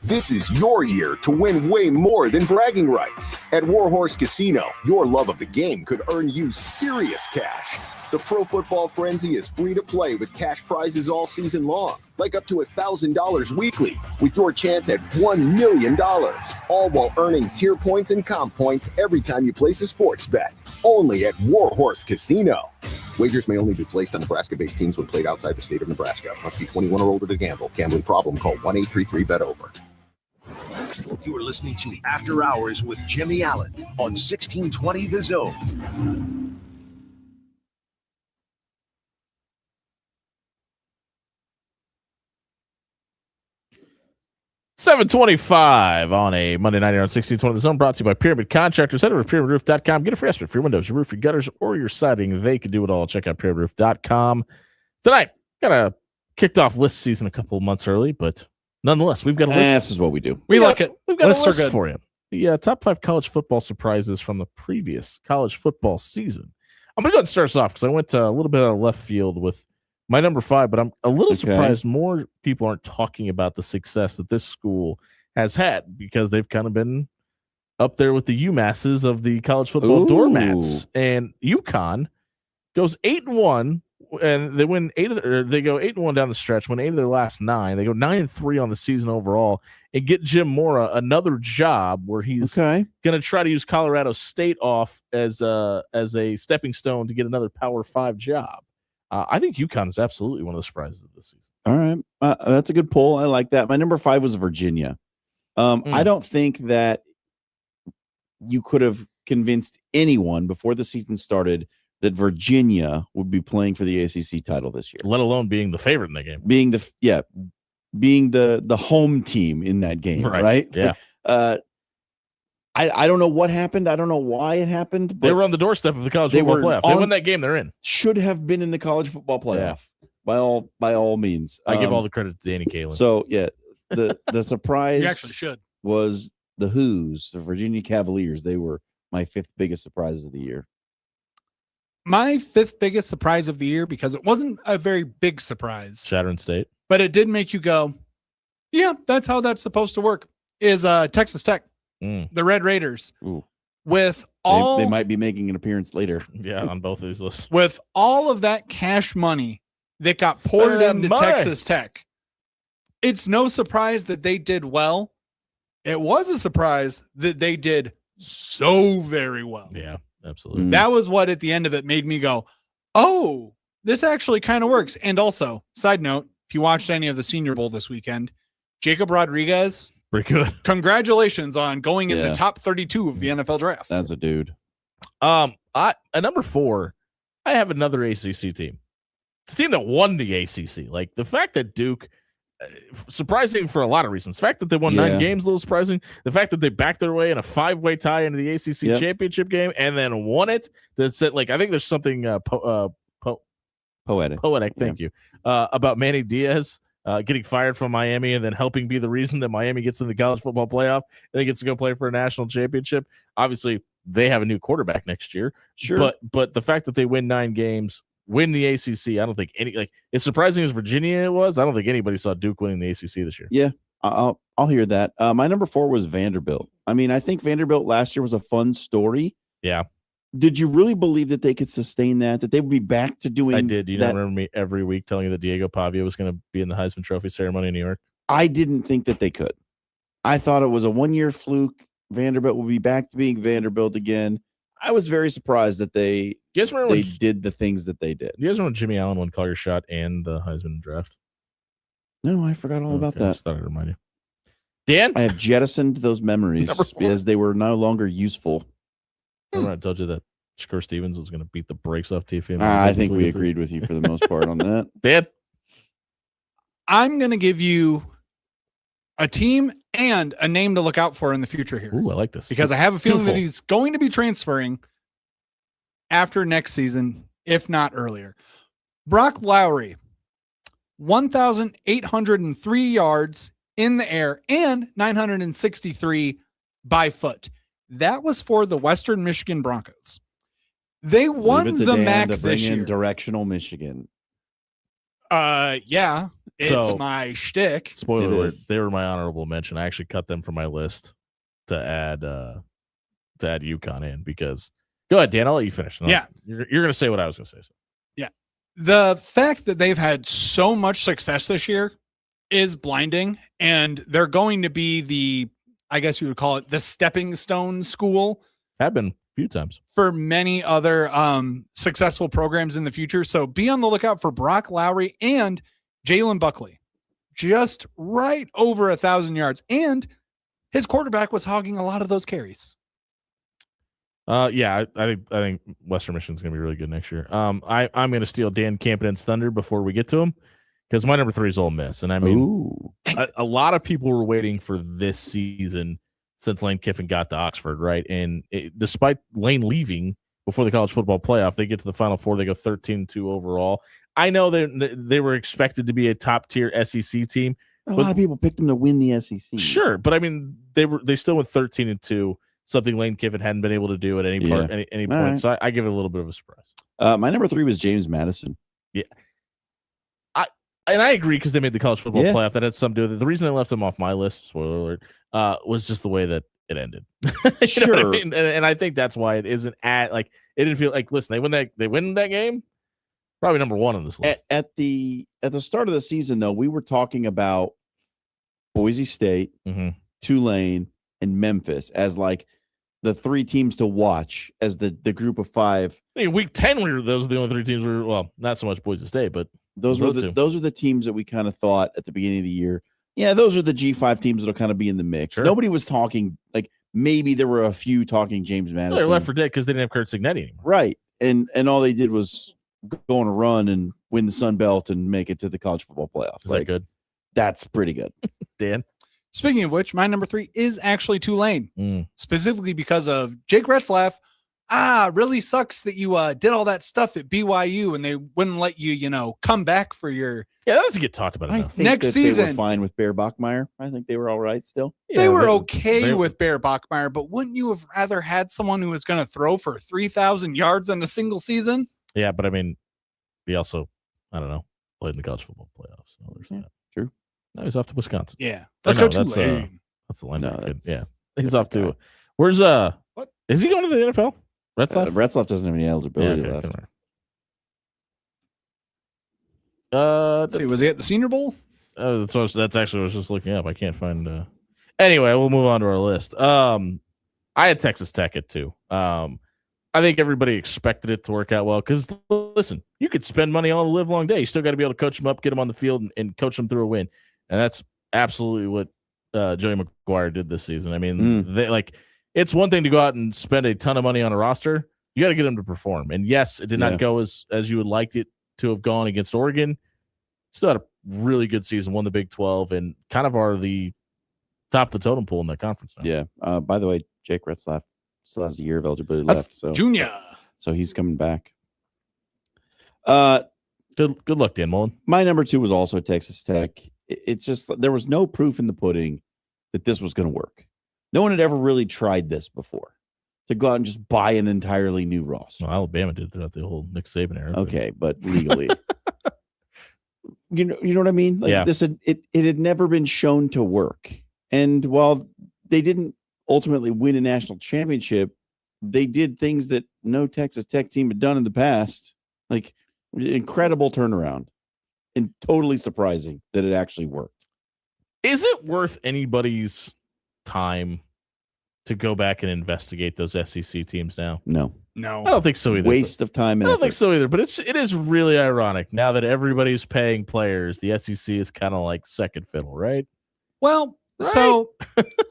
This is your year to win way more than bragging rights. At Warhorse Casino, your love of the game could earn you serious cash. The Pro Football Frenzy is free to play with cash prizes all season long, like up to $1,000 weekly, with your chance at $1 million, all while earning tier points and comp points every time you place a sports bet. Only at Warhorse Casino. Wagers may only be placed on Nebraska-based teams when played outside the state of Nebraska. Must be 21 or older to gamble. Gambling problem? Call 1-833-BET-OVER. You are listening to After Hours with Jimmy Allen on 1620 The Zone. $7:25 on a Monday night here on 1620 The Zone, brought to you by Pyramid Contractors. Head over to pyramidroof.com. Get a free estimate for your windows, your roof, your gutters, or your siding. They can do it all. Check out pyramidroof.com. Tonight, got a kicked off list season a couple of months early, but nonetheless, we've got a list. This is what we do. We like it. We've got Lists a are list good. for you. The top 5 college football surprises from the previous college football season. I'm going to go ahead and start us off because I went a little bit out of left field with my number 5, but I'm a little surprised more people aren't talking about the success that this school has had, because they've kind of been up there with the UMasses of the college football doormats. And UConn goes 8-1, and they win they go 8-1 down the stretch, win 8 of their last 9. They go 9-3 on the season overall, and get Jim Mora another job where he's going to try to use Colorado State off as a stepping stone to get another Power 5 job. I think UConn is absolutely one of the surprises of this season. All right. That's a good poll. I like that. My number 5 was Virginia. I don't think that you could have convinced anyone before the season started that Virginia would be playing for the ACC title this year, let alone being the favorite in the game, being the home team in that game, right? Yeah. I don't know what happened. I don't know why it happened. But they were on the doorstep of the college football playoff. They win that game, they're in. Should have been in the college football playoff by all means. I give all the credit to Danny Kaelin. So yeah, the surprise You actually should. was the Hoos, the Virginia Cavaliers. They were my 5th biggest surprise of the year. My 5th biggest surprise of the year, because it wasn't a very big surprise, Shattering State, but it did make you go, yeah, that's how that's supposed to work, is Texas Tech, the Red Raiders. Ooh. With all they might be making an appearance later. Yeah, on both of these lists. With all of that cash money that got poured into Texas Tech, it's no surprise that they did well. It was a surprise that they did so very well. Yeah, absolutely. That was what at the end of it made me go, oh, this actually kind of works. And also, side note, if you watched any of the Senior Bowl this weekend, Jacob Rodriguez, pretty good. Congratulations on going in the top 32 of the NFL draft. That's a dude. At number 4, I have another ACC team. It's a team that won the ACC. Like, the fact that Duke, surprising for a lot of reasons. The fact that they won 9 games, a little surprising. The fact that they backed their way in a 5-way tie into the ACC championship game and then won it. That's it. Like, I think there's something poetic. Thank you. About Manny Diaz getting fired from Miami and then helping be the reason that Miami gets in the college football playoff and he gets to go play for a national championship. Obviously, they have a new quarterback next year. Sure. But the fact that they win 9 games, win the ACC, I don't think as surprising as Virginia was, I don't think anybody saw Duke winning the ACC this year. Yeah, I'll hear that. My number 4 was Vanderbilt. I mean, I think Vanderbilt last year was a fun story. Yeah. Did you really believe that they could sustain that they would be back to doing I did. You don't remember me every week telling you that Diego Pavia was going to be in the Heisman Trophy ceremony in New York? I didn't think that they could. I thought it was a 1-year fluke. Vanderbilt will be back to being Vanderbilt again. I was very surprised that they did the things that they did. You guys remember Jimmy Allen won Call Your Shot and the Heisman draft? No, I forgot all about that. I just thought I'd remind you. Dan? I have jettisoned those memories because they were no longer useful. Remember I told you that Shakur Stevens was going to beat the brakes off Tiffany? I think we agreed with you for the most part on that. Dan? I'm going to give you a team and a name to look out for in the future here. Ooh, I like this. Because I have a feeling that he's going to be transferring after next season, if not earlier. Brock Lowry, 1,803 yards in the air and 963 by foot. That was for the Western Michigan Broncos. They won the MAC this year. Directional Michigan. Yeah. It's my shtick. Spoiler It alert, is. they were my honorable mention. I actually cut them from my list to add UConn in because go ahead, Dan, I'll let you finish. Yeah. You're gonna say what I was gonna say. So. The fact that they've had so much success this year is blinding, and they're going to be the, I guess you would call it the stepping stone school. Have been a few times for many other successful programs in the future. So be on the lookout for Brock Lowry and Jalen Buckley, just right over 1,000 yards. And his quarterback was hogging a lot of those carries. I think Western Michigan's gonna be really good next year. I'm gonna steal Dan Campiden's thunder before we get to him because my number 3 is Ole Miss, and I mean, a lot of people were waiting for this season since Lane Kiffin got to Oxford, right? And despite Lane leaving before the college football playoff, they get to the Final Four. They go 13-2 overall. I know they were expected to be a top tier SEC team. A lot of people picked them to win the SEC. Sure, but I mean, they still went 13-2. Something Lane Kiffin hadn't been able to do at any point. Right. So I give it a little bit of a surprise. My number 3 was James Madison. Yeah. I agree because they made the college football playoff. That had something to do with it. The reason I left them off my list, spoiler alert, was just the way that it ended. You know what I mean? And I think that's why it isn't at like it didn't feel like listen, they win that game. Probably number 1 on this list. At the start of the season, though, we were talking about Boise State, Tulane, and Memphis as like the 3 teams to watch as the group of 5. I mean, week 10, those are the only 3 teams. Well, not so much Boise State, but those are the teams that we kind of thought at the beginning of the year. Yeah, those are the G5 teams that'll kind of be in the mix. Sure. Nobody was talking like maybe there were a few talking James Madison. They're left for dead because they didn't have Kurt Signetti anymore. Right, and all they did was go on a run and win the Sun Belt and make it to the college football playoffs. Is that good? That's pretty good. Dan. Speaking of which, my number 3 is actually Tulane, specifically because of Jake Retzlaff. Really sucks that you did all that stuff at BYU and they wouldn't let you, come back for your. Yeah, that doesn't get talked about enough. Next They season. were fine with Bear Bachmeier. I think they were all right still. They were okay with Bear Bachmeier, but wouldn't you have rather had someone who was going to throw for 3,000 yards in a single season? Yeah, but I mean, he also, I don't know, played in the college football playoffs. So there's that. True. Now he's off to Wisconsin. Yeah. Let's go Tulane. That's the linebacker kid. Yeah. He's off to where's what is he going to the NFL? Retzlaff? Retzlaff doesn't have any eligibility okay, left. See, was he at the Senior Bowl? That's actually what I was just looking up. I can't find anyway, we'll move on to our list. I had Texas Tech at 2. I think everybody expected it to work out well because listen, you could spend money all the live long day. You still got to be able to coach them up, get them on the field, and coach them through a win. And that's absolutely what Joey McGuire did this season. I mean, it's one thing to go out and spend a ton of money on a roster. You got to get them to perform. And yes, it did not go as you would like it to have gone against Oregon. Still had a really good season, won the Big 12, and kind of are the top of the totem pole in that conference now. Yeah. By the way, Jake Retzlaff still has a year of eligibility left. So Junior. So he's coming back. Good luck, Dan Mullen. My number 2 was also Texas Tech. It's just there was no proof in the pudding that this was going to work. No one had ever really tried this before to go out and just buy an entirely new roster. Well, Alabama did throughout the whole Nick Saban era. Okay, but legally. You know what I mean? Like this it had never been shown to work. And while they didn't ultimately win a national championship, they did things that no Texas Tech team had done in the past. Like incredible turnaround. And totally surprising that it actually worked. Is it worth anybody's time to go back and investigate those SEC teams now? No. No. I don't think so either. Waste of time. I don't think so either. But it is really ironic now that everybody's paying players. The SEC is kind of like second fiddle, right? Well, so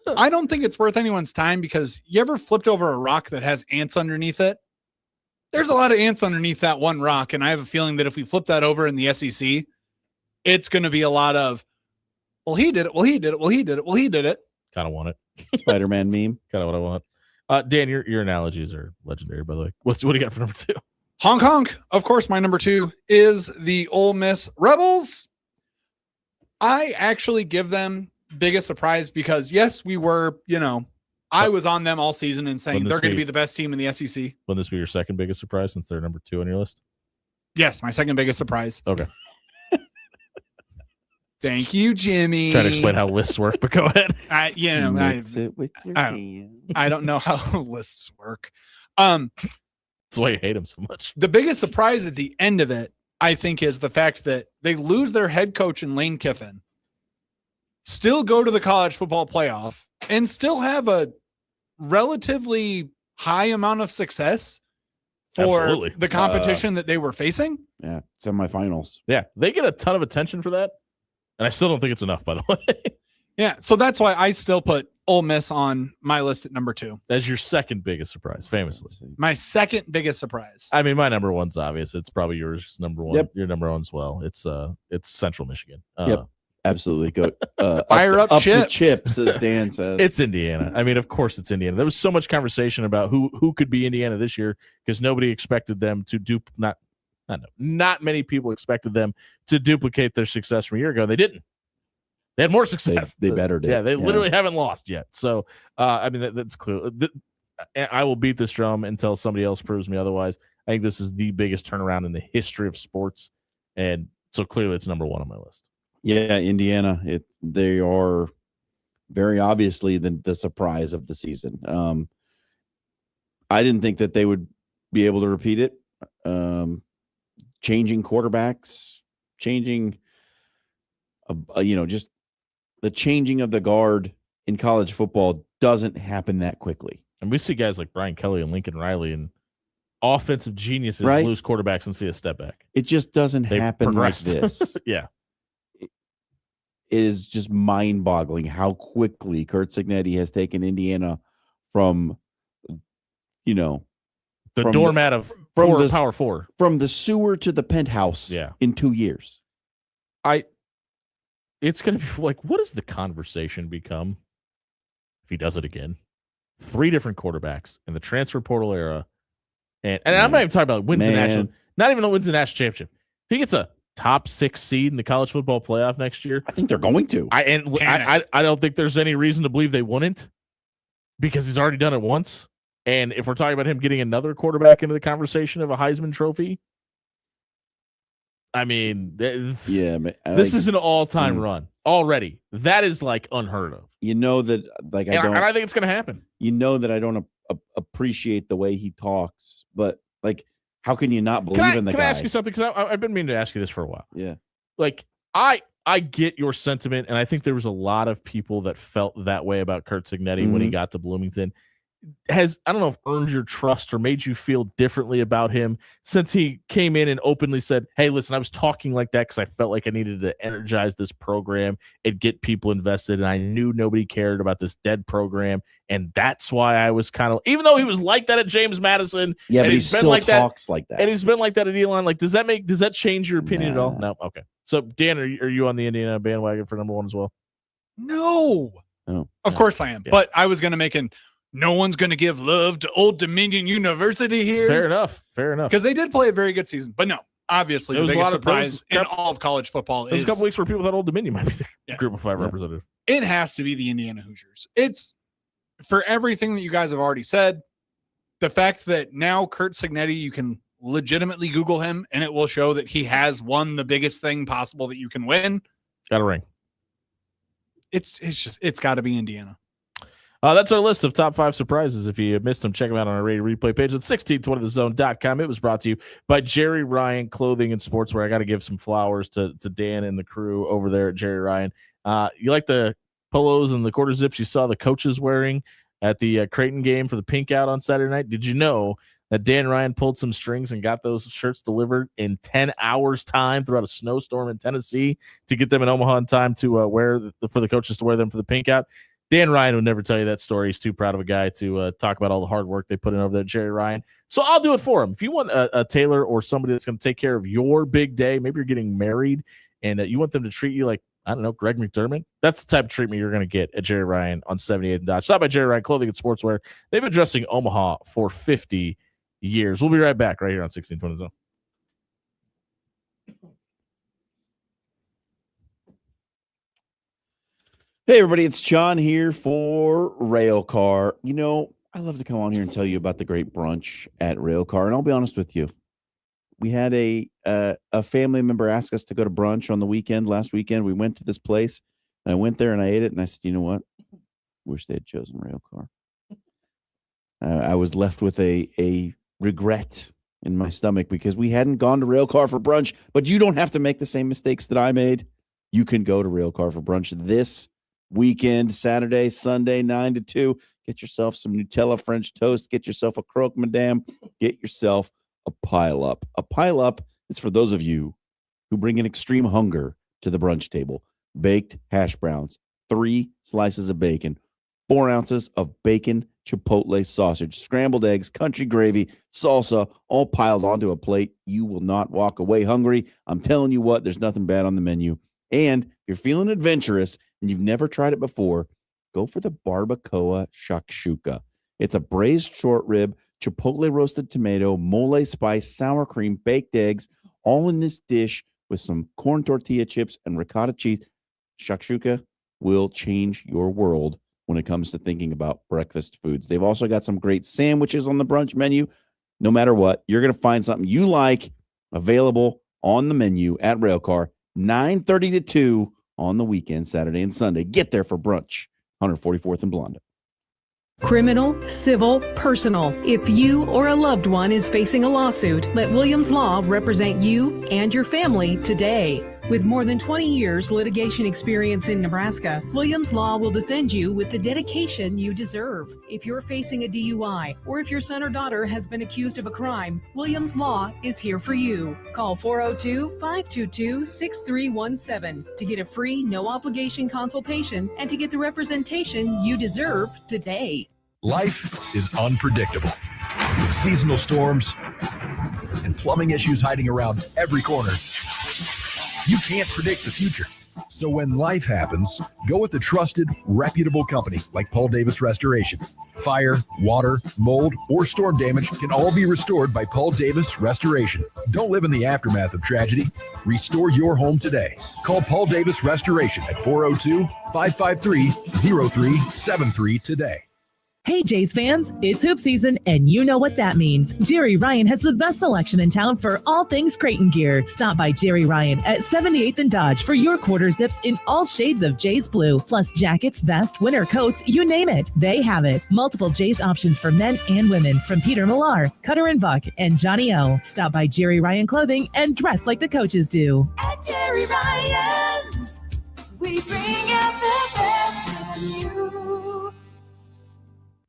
I don't think it's worth anyone's time because you ever flipped over a rock that has ants underneath it? There's a lot of ants underneath that one rock, and I have a feeling that if we flip that over in the SEC, it's going to be a lot of, well, he did it, well, he did it, well, he did it, well, he did it. Kind of want it. Spider-Man meme. Kind of what I want. Dan, your analogies are legendary, by the way. What do you got for number 2? Honk, honk. Of course, my number 2 is the Ole Miss Rebels. I actually give them biggest surprise because, yes, we were, I was on them all season and saying they're going to be the best team in the SEC. Wouldn't this be your second biggest surprise since they're number 2 on your list? Yes, my second biggest surprise. Okay. Thank you, Jimmy. Try to explain how lists work, but go ahead. Mix it with your hand. I don't know how lists work. That's why you hate him so much. The biggest surprise at the end of it, I think, is the fact that they lose their head coach in Lane Kiffin, still go to the college football playoff, and still have a relatively high amount of success for Absolutely. the competition that they were facing. Yeah, semifinals. Yeah, they get a ton of attention for that, and I still don't think it's enough, by the way. Yeah, so that's why I still put Ole Miss on my list at number 2. As your second biggest surprise, famously. My second biggest surprise. I mean, my number one's obvious. It's probably yours number one. Yep. Your number one as well. It's Central Michigan. Yep, absolutely. Go Fire up the chips. chips, as Dan says. It's Indiana. I mean, of course it's Indiana. There was so much conversation about who could be Indiana this year because nobody expected them to not many people expected them to duplicate their success from a year ago. They didn't. They had more success. They better did. Yeah, they literally haven't lost yet. So, I mean, that's clear. I will beat this drum until somebody else proves me otherwise. I think this is the biggest turnaround in the history of sports, and so clearly it's number one on my list. Yeah, Indiana. They are very obviously the surprise of the season. I didn't think that they would be able to repeat it. Changing quarterbacks, changing, just the changing of the guard in college football doesn't happen that quickly. And we see guys like Brian Kelly and Lincoln Riley and offensive geniuses lose quarterbacks and see a step back. It just doesn't happen progressed. like this. Yeah. It is just mind-boggling how quickly Curt Cignetti has taken Indiana from, the doormat of Power 4. From the sewer to the penthouse in 2 years. It's going to be like, what does the conversation become if he does it again? 3 different quarterbacks in the transfer portal era. And I'm not even talking about wins the national, not even wins the national championship. If he gets a top 6 seed in the college football playoff next year, I think they're going to. I don't think there's any reason to believe they wouldn't because he's already done it once. And if we're talking about him getting another quarterback into the conversation of a Heisman Trophy, I mean, this is an all-time run already. That is like unheard of. You know that, like, I think it's going to happen. You know that I don't appreciate the way he talks, but like, how can you not believe in the guy? Can I ask you something? Because I've been meaning to ask you this for a while. Yeah, like I get your sentiment, and I think there was a lot of people that felt that way about Curt Cignetti when he got to Bloomington. I don't know if earned your trust or made you feel differently about him since he came in and openly said, hey, listen, I was talking like that because I felt like I needed to energize this program and get people invested. And I knew nobody cared about this dead program. And that's why I was kind of, even though he was like that at James Madison. Yeah, but he still talks like that. And he's been like that at Elon. Like, does that change your opinion at all? No. Okay. So Dan, are you on the Indiana bandwagon for number one as well? No. Of course I am. Yeah. But I was going to make no one's going to give love to Old Dominion University here. Fair enough. Because they did play a very good season. But no, obviously the biggest surprise in all of college football There's is a couple weeks where people thought Old Dominion might be the Group of 5 representative. It has to be the Indiana Hoosiers. It's for everything that you guys have already said. The fact that now Curt Cignetti, you can legitimately Google him and it will show that he has won the biggest thing possible that you can win. Got a ring. It's got to be Indiana. That's our list of top 5 surprises. If you missed them, check them out on our radio replay page at 1620thezone.com. It was brought to you by Jerry Ryan Clothing and Sportswear. I got to give some flowers to Dan and the crew over there at Jerry Ryan. You like the polos and the quarter zips you saw the coaches wearing at the Creighton game for the pink out on Saturday night? Did you know that Dan Ryan pulled some strings and got those shirts delivered in 10 hours time throughout a snowstorm in Tennessee to get them in Omaha in time to wear for the coaches to wear them for the pink out? Dan Ryan would never tell you that story. He's too proud of a guy to talk about all the hard work they put in over there at Jerry Ryan. So I'll do it for him. If you want a tailor or somebody that's going to take care of your big day, maybe you're getting married and you want them to treat you like, I don't know, Greg McDermott, that's the type of treatment you're going to get at Jerry Ryan on 78th and Dodge. Stop by Jerry Ryan Clothing and Sportswear. They've been dressing Omaha for 50 years. We'll be right back right here on 1620 Zone. Hey, everybody, it's John here for Railcar. You know, I love to come on here and tell you about the great brunch at Railcar. And I'll be honest with you, we had a family member ask us to go to brunch on the weekend. Last weekend, we went to this place, and I went there and I ate it, and I said, you know what? Wish they had chosen Railcar. I was left with a regret in my stomach because we hadn't gone to Railcar for brunch. But you don't have to make the same mistakes that I made. You can go to Railcar for brunch this weekend, Saturday, Sunday, 9 to 2. Get yourself some Nutella French toast. Get yourself a croque madame. Get yourself a pile up. A pile up is for those of you who bring an extreme hunger to the brunch table. Baked hash browns, 3 slices of bacon, 4 ounces of bacon chipotle sausage, scrambled eggs, country gravy, salsa, all piled onto a plate. You will not walk away hungry. I'm telling you what, there's nothing bad on the menu. And if you're feeling adventurous and you've never tried it before, go for the barbacoa shakshuka. It's a braised short rib, chipotle roasted tomato, mole spice, sour cream, baked eggs, all in this dish with some corn tortilla chips and ricotta cheese. Shakshuka will change your world when it comes to thinking about breakfast foods. They've also got some great sandwiches on the brunch menu. No matter what, you're going to find something you like available on the menu at Railcar, 9:30 to 2 on the weekend, Saturday and Sunday. Get there for brunch, 144th and Blondo. Criminal, civil, personal. If you or a loved one is facing a lawsuit, let Williams Law represent you and your family today. With more than 20 years litigation experience in Nebraska, Williams Law will defend you with the dedication you deserve. If you're facing a DUI or if your son or daughter has been accused of a crime, Williams Law is here for you. Call 402-522-6317 to get a free, no-obligation consultation and to get the representation you deserve today. Life is unpredictable, with seasonal storms and plumbing issues hiding around every corner. You can't predict the future. So when life happens, go with a trusted, reputable company like Paul Davis Restoration. Fire, water, mold, or storm damage can all be restored by Paul Davis Restoration. Don't live in the aftermath of tragedy. Restore your home today. Call Paul Davis Restoration at 402-553-0373 today. Hey Jays fans, it's hoop season and you know what that means. Jerry Ryan has the best selection in town for all things Creighton gear. Stop by Jerry Ryan at 78th and Dodge for your quarter zips in all shades of Jays blue, plus jackets, vest, winter coats, you name it. They have it. Multiple Jays options for men and women from Peter Millar, Cutter and Buck, and Johnny O. Stop by Jerry Ryan Clothing and dress like the coaches do. At Jerry Ryan's, we bring out the best in you.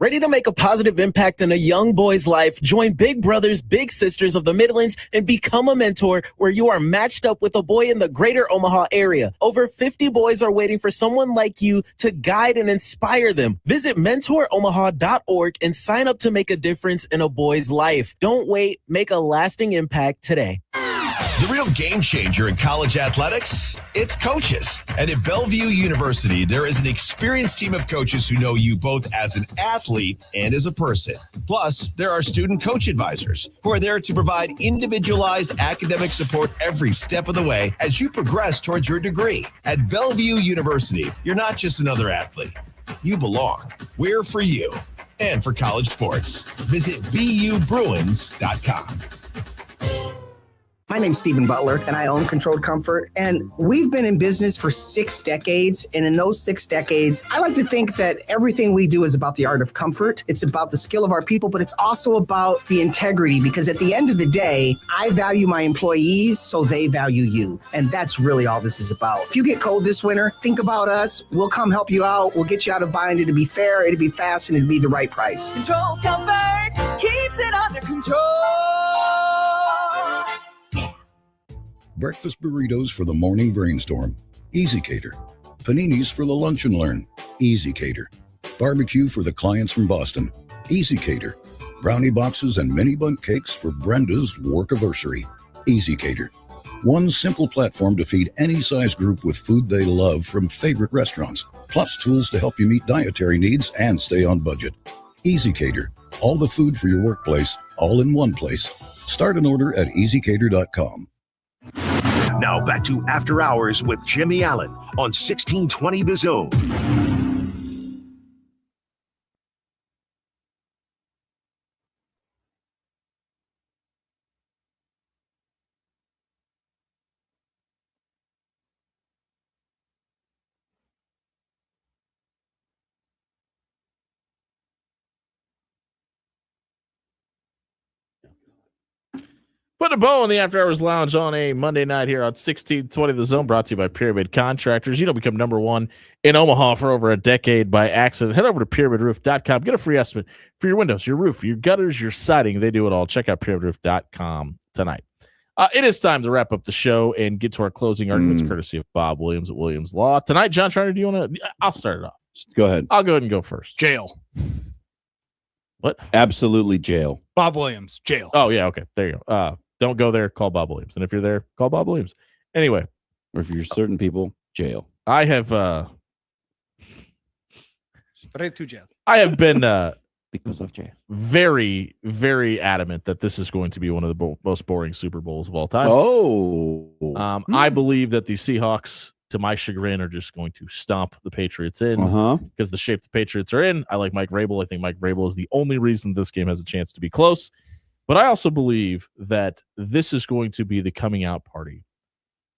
Ready to make a positive impact in a young boy's life? Join Big Brothers Big Sisters of the Midlands and become a mentor where you are matched up with a boy in the greater Omaha area. Over 50 boys are waiting for someone like you to guide and inspire them. Visit mentoromaha.org and sign up to make a difference in a boy's life. Don't wait. Make a lasting impact today. The real game changer in college athletics, it's coaches. And at Bellevue University, there is an experienced team of coaches who know you both as an athlete and as a person. Plus, there are student coach advisors who are there to provide individualized academic support every step of the way as you progress towards your degree. At Bellevue University, you're not just another athlete. You belong. We're for you and for college sports. Visit BUBruins.com. My name's Stephen Butler, and I own Controlled Comfort, and we've been in business for 6 decades, and in those 6 decades, I like to think that everything we do is about the art of comfort. It's about the skill of our people, but it's also about the integrity, because at the end of the day, I value my employees, so they value you, and that's really all this is about. If you get cold this winter, think about us. We'll come help you out. We'll get you out of bind. It'll be fair, it'll be fast, and it'll be the right price. Control Comfort keeps it under control. Breakfast burritos for the morning brainstorm. Easy Cater. Paninis for the lunch and learn. Easy Cater. Barbecue for the clients from Boston. Easy Cater. Brownie boxes and mini bundt cakes for Brenda's workiversary. Easy Cater. One simple platform to feed any size group with food they love from favorite restaurants, plus tools to help you meet dietary needs and stay on budget. Easy Cater. All the food for your workplace, all in one place. Start an order at easycater.com. Now back to After Hours with Jimmy Allen on 1620 The Zone. Put a bow on the After Hours Lounge on a Monday night here on 1620 The Zone, brought to you by Pyramid Contractors. You don't become number one in Omaha for over a decade by accident. Head over to pyramidroof.com. Get a free estimate for your windows, your roof, your gutters, your siding. They do it all. Check out pyramidroof.com tonight. It is time to wrap up the show and get to our closing arguments, courtesy of Bob Williams at Williams Law. Tonight, John Schreiner, do you want to? I'll start it off. Go ahead. I'll go ahead and go first. Jail. What? Absolutely jail. Bob Williams, jail. Oh, yeah. Okay. There you go. Don't go there. Call Bob Williams. And if you're there, call Bob Williams. Anyway. Or if you're certain people, jail. I have Straight to jail. I have been because of jail. Very, very adamant that this is going to be one of the most boring Super Bowls of all time. Oh. I believe that the Seahawks, to my chagrin, are just going to stomp the Patriots in because the shape the Patriots are in. I like Mike Vrabel. I think Mike Vrabel is the only reason this game has a chance to be close. But I also believe that this is going to be the coming out party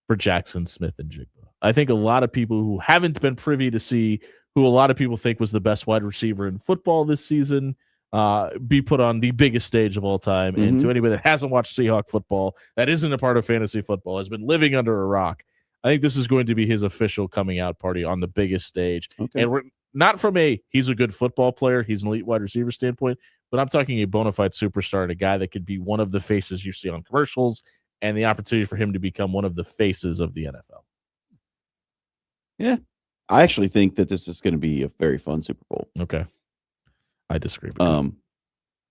for Jackson Smith and Jigba. I think a lot of people who haven't been privy to see who a lot of people think was the best wide receiver in football this season be put on the biggest stage of all time. And to anybody that hasn't watched Seahawk football, that isn't a part of fantasy football, has been living under a rock, I think this is going to be his official coming out party on the biggest stage. Okay. And we're not from he's a good football player, he's an elite wide receiver standpoint, but I'm talking a bona fide superstar and a guy that could be one of the faces you see on commercials and the opportunity for him to become one of the faces of the NFL. Yeah. I actually think that this is going to be a very fun Super Bowl. Okay. I disagree. But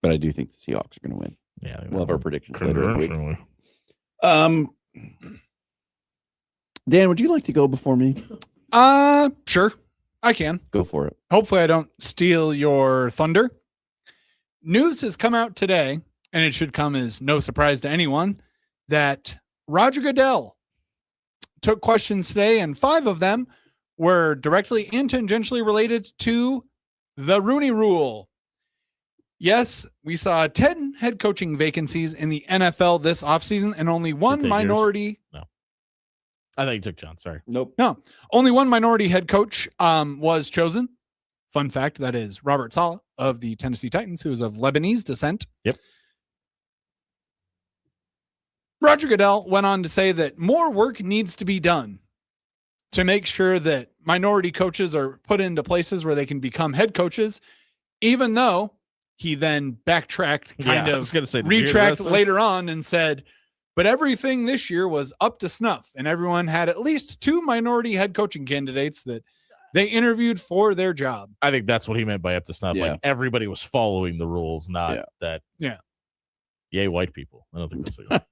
I do think the Seahawks are going to win. Yeah. We'll have our predictions later in the week. Dan, would you like to go before me? Sure. I can. Go for it. Hopefully I don't steal your thunder. News has come out today, and it should come as no surprise to anyone, that Roger Goodell took questions today, and 5 of them were directly and tangentially related to the Rooney Rule. Yes, we saw 10 head coaching vacancies in the NFL this offseason, and only one minority. No. I thought you took John. Sorry. Nope. No, only one minority head coach was chosen. Fun fact, that is Robert Saleh of the Tennessee Titans, who is of Lebanese descent. Yep. Roger Goodell went on to say that more work needs to be done to make sure that minority coaches are put into places where they can become head coaches, even though he then backtracked, retracked later on and said, but everything this year was up to snuff, and everyone had at least 2 minority head coaching candidates that they interviewed for their job. I think that's what he meant by up to snuff. Yeah. Like everybody was following the rules, not that. Yeah. Yay, white people. I don't think that's what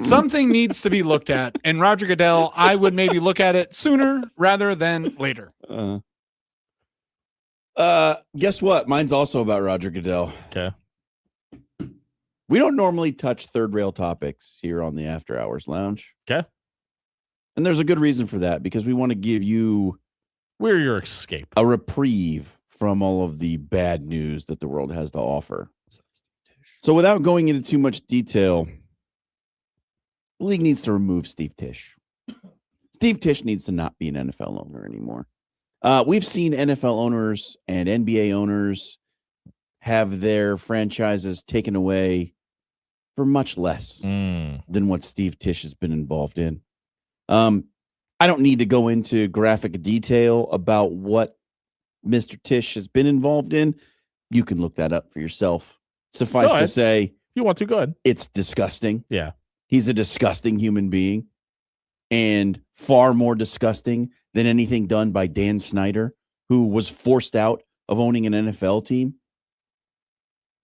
Something needs to be looked at, and Roger Goodell, I would maybe look at it sooner rather than later. Guess what? Mine's also about Roger Goodell. Okay. We don't normally touch third rail topics here on the After Hours Lounge. Okay. And there's a good reason for that, because we want to give you We're your escape. a reprieve from all of the bad news that the world has to offer. So without going into too much detail, the league needs to remove Steve Tisch. Steve Tisch needs to not be an NFL owner anymore. We've seen NFL owners and NBA owners have their franchises taken away for much less than what Steve Tisch has been involved in. I don't need to go into graphic detail about what Mr. Tisch has been involved in. You can look that up for yourself. Suffice to say, if you want to, go ahead. It's disgusting. Yeah. He's a disgusting human being, and far more disgusting than anything done by Dan Snyder, who was forced out of owning an NFL team.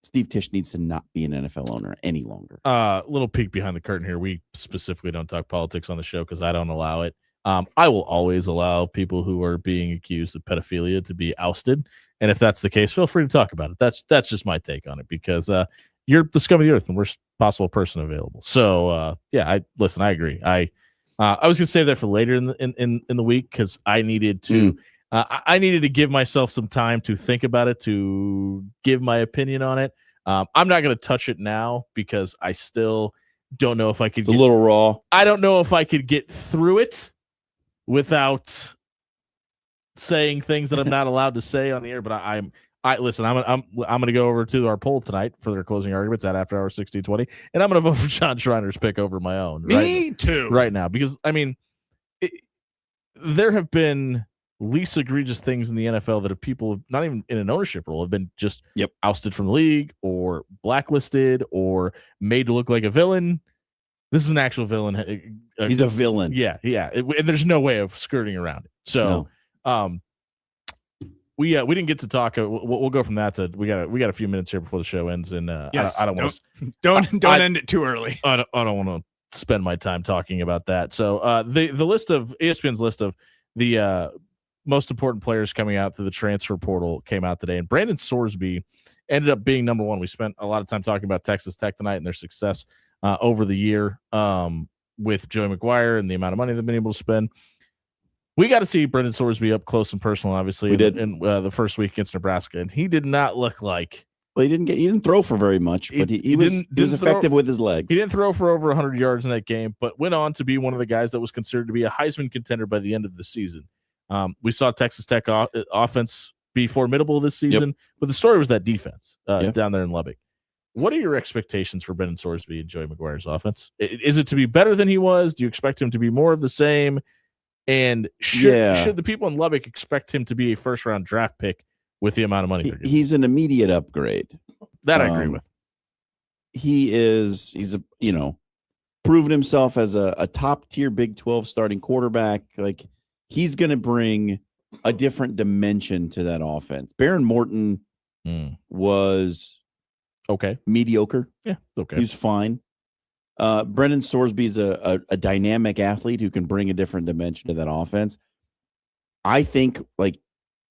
Steve Tisch needs to not be an NFL owner any longer. Little peek behind the curtain here. We specifically don't talk politics on the show because I don't allow it. I will always allow people who are being accused of pedophilia to be ousted. And if that's the case, feel free to talk about it. That's just my take on it, because you're the scum of the earth and worst possible person available. So I agree. I was going to save that for later in the week, because I needed to I needed to give myself some time to think about it, to give my opinion on it. I'm not going to touch it now because I still don't know if I could. It's a little raw. I don't know if I could get through it without saying things that I'm not allowed to say on the air. But Listen. I'm going to go over to our poll tonight for their closing arguments at After Hours 1620, and I'm going to vote for John Schreiner's pick over my own. Me too. Right now, because I mean, there have been least egregious things in the NFL that have people not even in an ownership role have been just ousted from the league or blacklisted or made to look like a villain. This is an actual villain. He's a villain. Yeah. And there's no way of skirting around it. So, we didn't get to talk. We'll go from that to we got a few minutes here before the show ends, and yes, I don't want to don't end it too early. I don't want to spend my time talking about that. So the list of ESPN's list of the most important players coming out through the transfer portal came out today, and Brandon Sorsby ended up being number one. We spent a lot of time talking about Texas Tech tonight and their success over the year with Joey McGuire and the amount of money they've been able to spend. We got to see Brendan Sorsby up close and personal, obviously. We did in the first week against Nebraska, and he did not look like. Well, he didn't throw for very much, but he was effective with his legs. He didn't throw for over 100 yards in that game, but went on to be one of the guys that was considered to be a Heisman contender by the end of the season. We saw Texas Tech offense be formidable this season, but the story was that defense down there in Lubbock. What are your expectations for Brendan Sorsby and Joey McGuire's offense? Is it to be better than he was? Do you expect him to be more of the same? And should the people in Lubbock expect him to be a first-round draft pick with the amount of money? He's an immediate upgrade. That I agree with. He's proven himself as a top-tier Big 12 starting quarterback. Like, he's going to bring a different dimension to that offense. Baron Morton was mediocre. Yeah, okay. He's fine. Brendan Sorsby is a dynamic athlete who can bring a different dimension to that offense. I think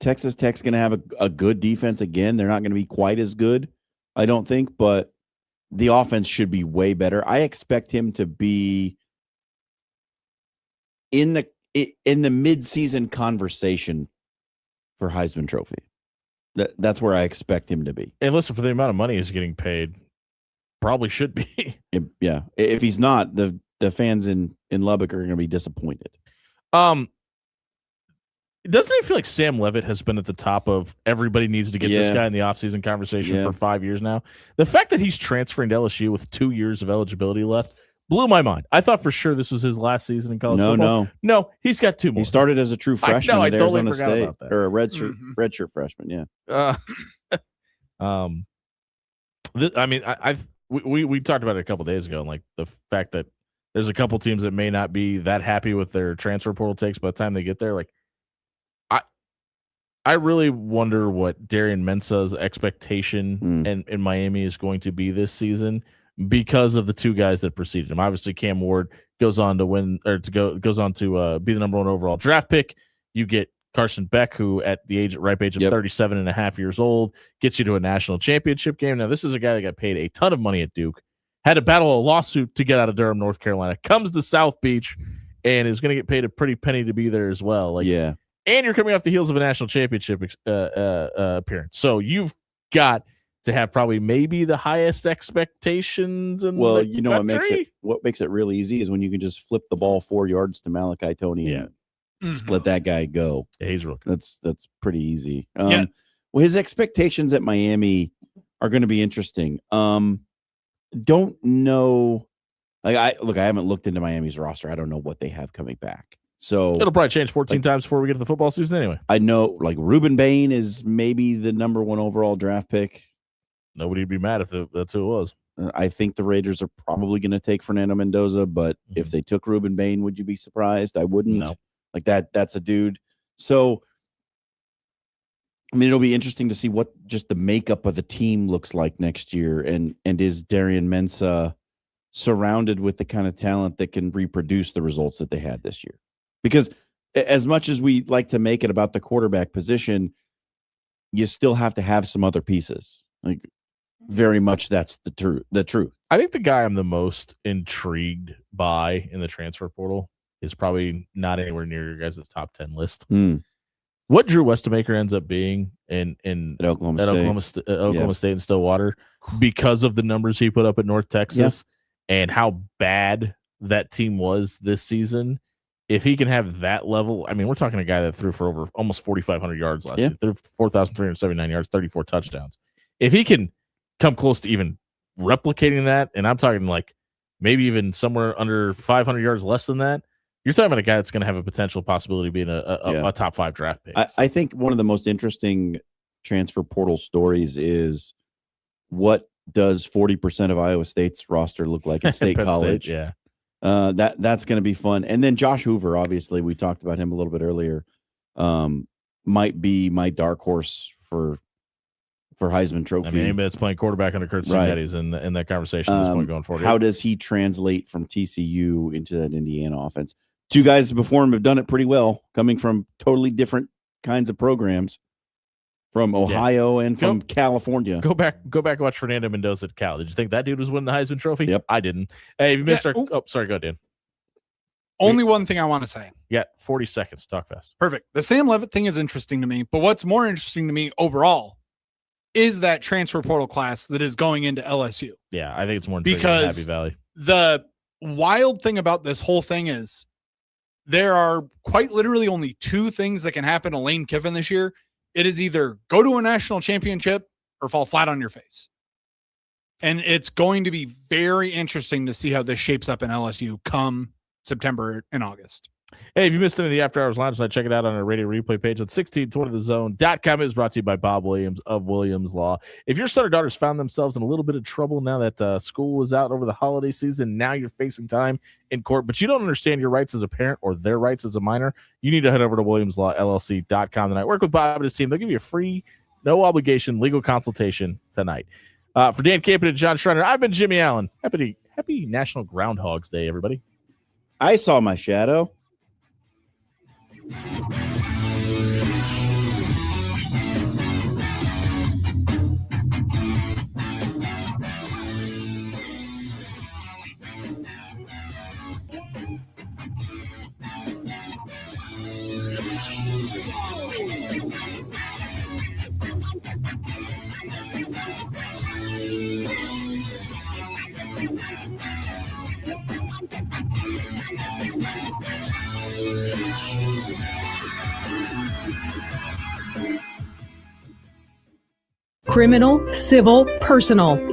Texas Tech's going to have a good defense again. They're not going to be quite as good, I don't think, but the offense should be way better. I expect him to be in the mid-season conversation for Heisman Trophy. That's where I expect him to be. And listen, for the amount of money he's getting paid, probably should be. Yeah. If he's not, the fans in Lubbock are going to be disappointed. Doesn't it feel like Sam Levitt has been at the top of everybody needs to get this guy in the offseason conversation for 5 years now? The fact that he's transferring to LSU with 2 years of eligibility left blew my mind. I thought for sure this was his last season in college football. No, he's got 2 more. He started as a true freshman at totally Arizona forgot State, about that. or a redshirt freshman. Yeah. We talked about it a couple days ago, and the fact that there's a couple teams that may not be that happy with their transfer portal takes by the time they get there. I really wonder what Darian Mensah's expectation in Miami is going to be this season because of the 2 guys that preceded him. Obviously, Cam Ward goes on to be the number 1 overall draft pick. You get Carson Beck, who at the ripe age of 37 and a half years old, gets you to a national championship game. Now, this is a guy that got paid a ton of money at Duke, had to battle a lawsuit to get out of Durham, North Carolina, comes to South Beach, and is going to get paid a pretty penny to be there as well. And you're coming off the heels of a national championship appearance. So you've got to have probably maybe the highest expectations in the country. What makes it real easy is when you can just flip the ball 4 yards to Malachi Tony and just let that guy go. Yeah, he's real good. That's pretty easy. Well, his expectations at Miami are going to be interesting. Don't know. I haven't looked into Miami's roster. I don't know what they have coming back. So it'll probably change 14 times before we get to the football season anyway. I know Ruben Bain is maybe the number 1 overall draft pick. Nobody'd be mad if that's who it was. I think the Raiders are probably going to take Fernando Mendoza, but if they took Ruben Bain, would you be surprised? I wouldn't. No. That's a dude. So, I mean, it'll be interesting to see what just the makeup of the team looks like next year. And is Darian Mensah surrounded with the kind of talent that can reproduce the results that they had this year? Because as much as we like to make it about the quarterback position, you still have to have some other pieces. Very much that's the truth. I think the guy I'm the most intrigued by in the transfer portal is probably not anywhere near your guys' top 10 list. What Drew Westamaker ends up being in Oklahoma State and Stillwater because of the numbers he put up at North Texas and how bad that team was this season if he can have that level, I mean, we're talking a guy that threw for over almost 4,500 yards last year, threw 4,379 yards, 34 touchdowns. If he can come close to even replicating that, and I'm talking like maybe even somewhere under 500 yards less than that, you're talking about a guy that's going to have a potential possibility of being a top 5 draft pick. I think one of the most interesting transfer portal stories is what does 40% of Iowa State's roster look like at State College? State, that's going to be fun. And then Josh Hoover, obviously, we talked about him a little bit earlier, might be my dark horse for Heisman Trophy. I mean, anybody that's playing quarterback under Kurt Cignetti is in that conversation at this point going forward. How does he translate from TCU into that Indiana offense? Two guys before him have done it pretty well, coming from totally different kinds of programs, from Ohio and from California. Go back and watch Fernando Mendoza at Cal. Did you think that dude was winning the Heisman Trophy? Yep. I didn't. Hey, you missed our... Oh, sorry. Go, Dan. Only one thing I want to say. Yeah, 40 seconds. Talk fast. Perfect. The Sam Levitt thing is interesting to me, but what's more interesting to me overall is that transfer portal class that is going into LSU. Yeah, I think it's more intriguing than Happy Valley. The wild thing about this whole thing is there are quite literally only 2 things that can happen to Lane Kiffin this year. It is either go to a national championship or fall flat on your face. And it's going to be very interesting to see how this shapes up in LSU come September and August. Hey, if you missed any of the After Hours Lounge, check it out on our radio replay page at 1620thezone.com. It is brought to you by Bob Williams of Williams Law. If your son or daughters found themselves in a little bit of trouble now that school was out over the holiday season, now you're facing time in court, but you don't understand your rights as a parent or their rights as a minor, you need to head over to WilliamsLawLLC.com tonight. Work with Bob and his team. They'll give you a free, no obligation legal consultation tonight. For Dan Capen and John Schreiner, I've been Jimmy Allen. Happy National Groundhog's Day, everybody. I saw my shadow. Criminal, civil, personal.